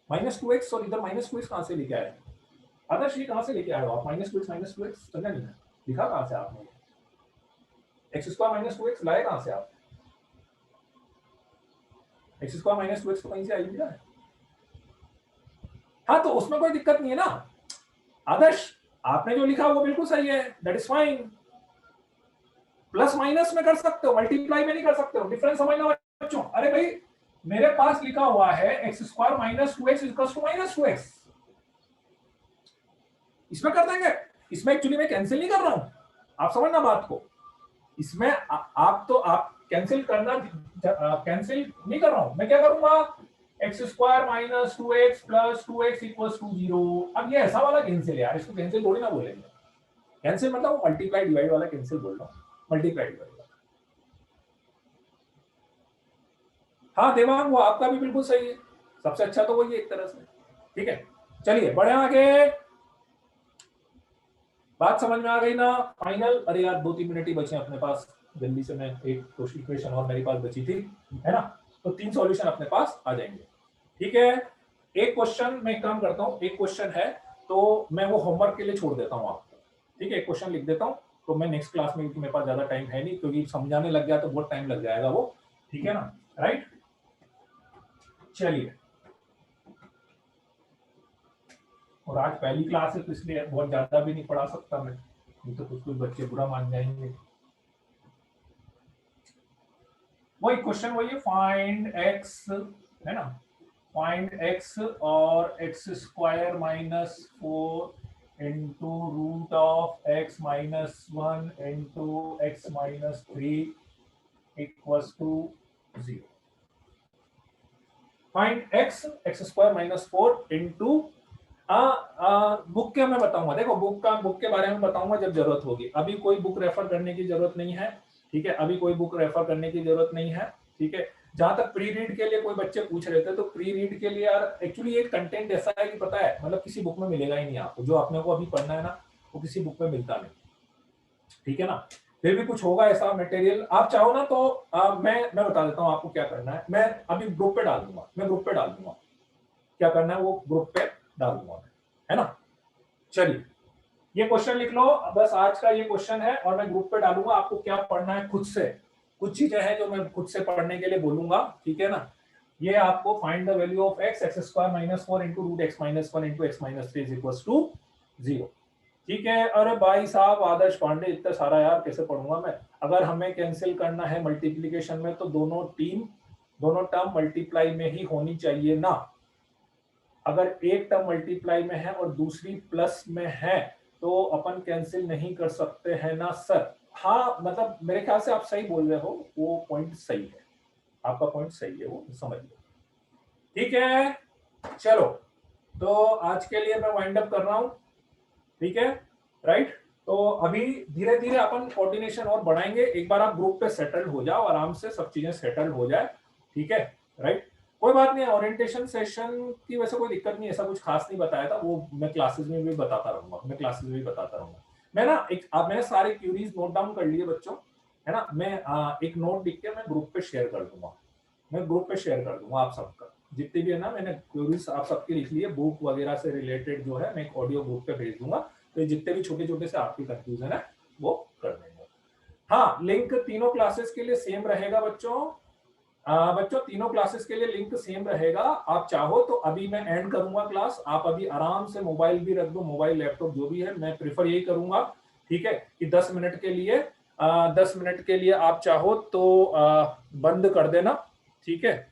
-2x, और इधर -2x कहाँ से लेके आए? आदर्श ये कहाँ से लेके आए हो आप? -2x समझा नहीं है, लिखा कहाँ से आपने? x² - 2x लाए कहाँ से आप? x² - 2x तो कहीं से आई है। हाँ तो उसमें कोई दिक्कत नहीं है ना आदर्श, आपने जो लिखा वो बिल्कुल सही है, that is fine. Plus minus में कर सकते हो, मल्टीप्लाई में नहीं कर सकते हो, डिफरेंस समझना बच्चों। अरे भाई मेरे पास लिखा हुआ है x² - 2x equals to -2x, इसमें कर देंगे। इसमें एक्चुअली मैं कैंसिल नहीं कर रहा हूं, आप समझना बात को। इसमें आप कैंसिल करना, कैंसिल नहीं कर रहा हूं मैं, क्या करूंगा? x² - 2x plus 2x equals to 0। अब ये ऐसा वाला कैंसिल है यार, इसको कैंसिल थोड़ी ना बोलेंगे। कैंसिल मतलब मल्टीप्लाई डिवाइड वाला कैंसिल बोल रहा हूं, मल्टीप्लाई डिवाइड वाला। हाँ देवांग, वो आपका भी बिल्कुल सही है, सबसे अच्छा तो वही है एक तरह से। ठीक है, चलिए बढ़े आगे। बात समझ में आ गई ना? फाइनल, अरे यार 2-3 मिनट ही बचे अपने पास, जल्दी से मैं एक इक्वेशन और मेरे पास बची थी, है ना, तो 3 सॉल्यूशन अपने पास आ जाएंगे। ठीक है, एक क्वेश्चन मैं काम करता हूँ, एक क्वेश्चन है तो मैं वो होमवर्क के लिए छोड़ देता हूँ आपको। ठीक है, एक क्वेश्चन लिख देता हूँ, तो मैं नेक्स्ट क्लास में, क्योंकि मेरे पास ज्यादा टाइम है नहीं, क्योंकि समझाने लग गया तो बहुत टाइम लग जाएगा वो। ठीक है ना, राइट। चलिए, और आज पहली क्लास है तो इसलिए बहुत ज्यादा भी नहीं पढ़ा सकता मैं, नहीं तो कुछ बच्चे बुरा मान जाएंगे। वही क्वेश्चन वही है, फाइंड x, है ना, फाइंड x और x² - 4 into root of x - 1 into x - 3 equals to 0. Find x, x² - 4 into book के मैं बताऊंगा, देखो बुक के बारे में बताऊंगा जब जरूरत होगी, अभी कोई बुक रेफर करने की जरूरत नहीं है। ठीक है, अभी कोई बुक रेफर करने की जरूरत नहीं है। ठीक है, जहां तक प्री रीड के लिए कोई बच्चे पूछ रहे थे, तो प्री रीड के लिए यार एक्चुअली एक कंटेंट ऐसा है कि पता है, मतलब किसी बुक में मिलेगा ही नहीं आपको, जो आपने को अभी पढ़ना है ना, वो किसी बुक में मिलता नहीं। ठीक है ना, फिर भी कुछ होगा ऐसा मटेरियल, आप चाहो ना तो मैं बता देता हूँ आपको क्या करना है। मैं अभी ग्रुप पे डाल दूंगा, क्या करना है वो ग्रुप पे डाल दूंगा, है ना। चलिए, ये क्वेश्चन लिख लो, बस आज का ये क्वेश्चन है, और मैं ग्रुप पे डालूंगा, आपको क्या पढ़ना है खुद से, कुछ चीजें हैं जो मैं खुद से पढ़ने के लिए बोलूंगा। ठीक है ना, ये आपको find the value of x x square minus 4 into root x minus 1 into x minus 3 is equal to 0। ठीक है। अरे भाई साहब आदर्श पांडे इतना सारा यार कैसे पढ़ूंगा मैं। अगर हमें कैंसिल करना है मल्टीप्लीकेशन में तो दोनों टर्म मल्टीप्लाई में ही होनी चाहिए ना। अगर एक टर्म मल्टीप्लाई में है और दूसरी प्लस में है तो अपन कैंसिल नहीं कर सकते हैं ना सर। हाँ मतलब मेरे ख्याल से आप सही बोल रहे हो, वो पॉइंट सही है, आपका पॉइंट सही है, वो समझ लो। ठीक है चलो, तो आज के लिए मैं वाइंड अप कर रहा हूं। ठीक है राइट। तो अभी धीरे धीरे अपन कोऑर्डिनेशन और बढ़ाएंगे। एक बार आप ग्रुप पे सेटल हो जाओ, आराम से सब चीजें सेटल हो जाए। ठीक है राइट। कोई बात नहीं, ओरिएंटेशन सेशन की वैसे कोई दिक्कत नहीं, ऐसा कुछ खास नहीं बताया था, वो मैं क्लासेस में भी बताता रहूंगा। मैं ना मैंने सारे क्यूरीज नोट डाउन कर लिए बच्चों, है ना। मैं एक नोट लिख के मैं ग्रुप पे शेयर कर दूंगा, आप सबका जितने भी है ना, मैंने क्वेरीज आप सबके लिख लिए, बुक वगैरह से रिलेटेड जो है मैं एक ऑडियो ग्रुप पे भेज दूंगा। तो जितने भी छोटे छोटे से आपकी कंफ्यूजन है वो कर देंगे। हाँ, लिंक तीनों क्लासेस के लिए सेम रहेगा बच्चों। तीनों क्लासेस के लिए लिंक सेम रहेगा। आप चाहो तो अभी मैं एंड करूंगा क्लास, आप अभी आराम से मोबाइल भी रख दो, मोबाइल लैपटॉप जो भी है, मैं प्रेफर यही करूंगा। ठीक है कि 10 मिनट के लिए आप चाहो तो बंद कर देना। ठीक है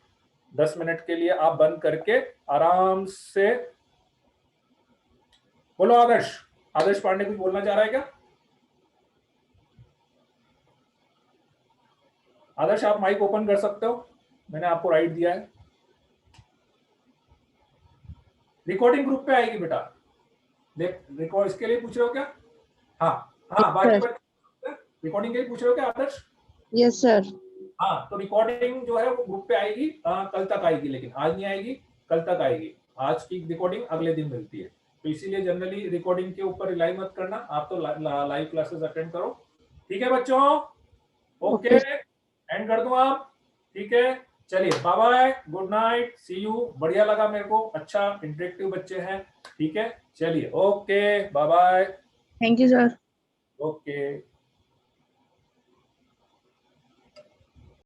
10 मिनट के लिए आप बंद करके आराम से बोलो। आदर्श पांडे कुछ बोलना चाह रहा है क्या? आदर्श आप माइक ओपन कर सकते हो, मैंने आपको राइट दिया है। रिकॉर्डिंग ग्रुप पे आएगी बेटा, रिकॉर्ड इसके लिए पूछ रहे हो क्या? हाँ बाकी रिकॉर्डिंग के लिए पूछ रहे हो क्या आदर्श? Yes sir. हाँ तो रिकॉर्डिंग जो है वो ग्रुप पे आएगी, कल तक आएगी, लेकिन आज नहीं आएगी, कल तक आएगी। आज की रिकॉर्डिंग अगले दिन मिलती है, तो इसीलिए जनरली रिकॉर्डिंग के ऊपर रिलाई मत करना, आप तो लाइव क्लासेस अटेंड करो। ठीक है बच्चों, ओके एंड कर दूं आप। ठीक है चलिए, bye bye, good night, see you. बढ़िया लगा मेरे को, अच्छा इंटरेक्टिव बच्चे हैं। ठीक है चलिए, okay bye bye. Thank you sir. Okay.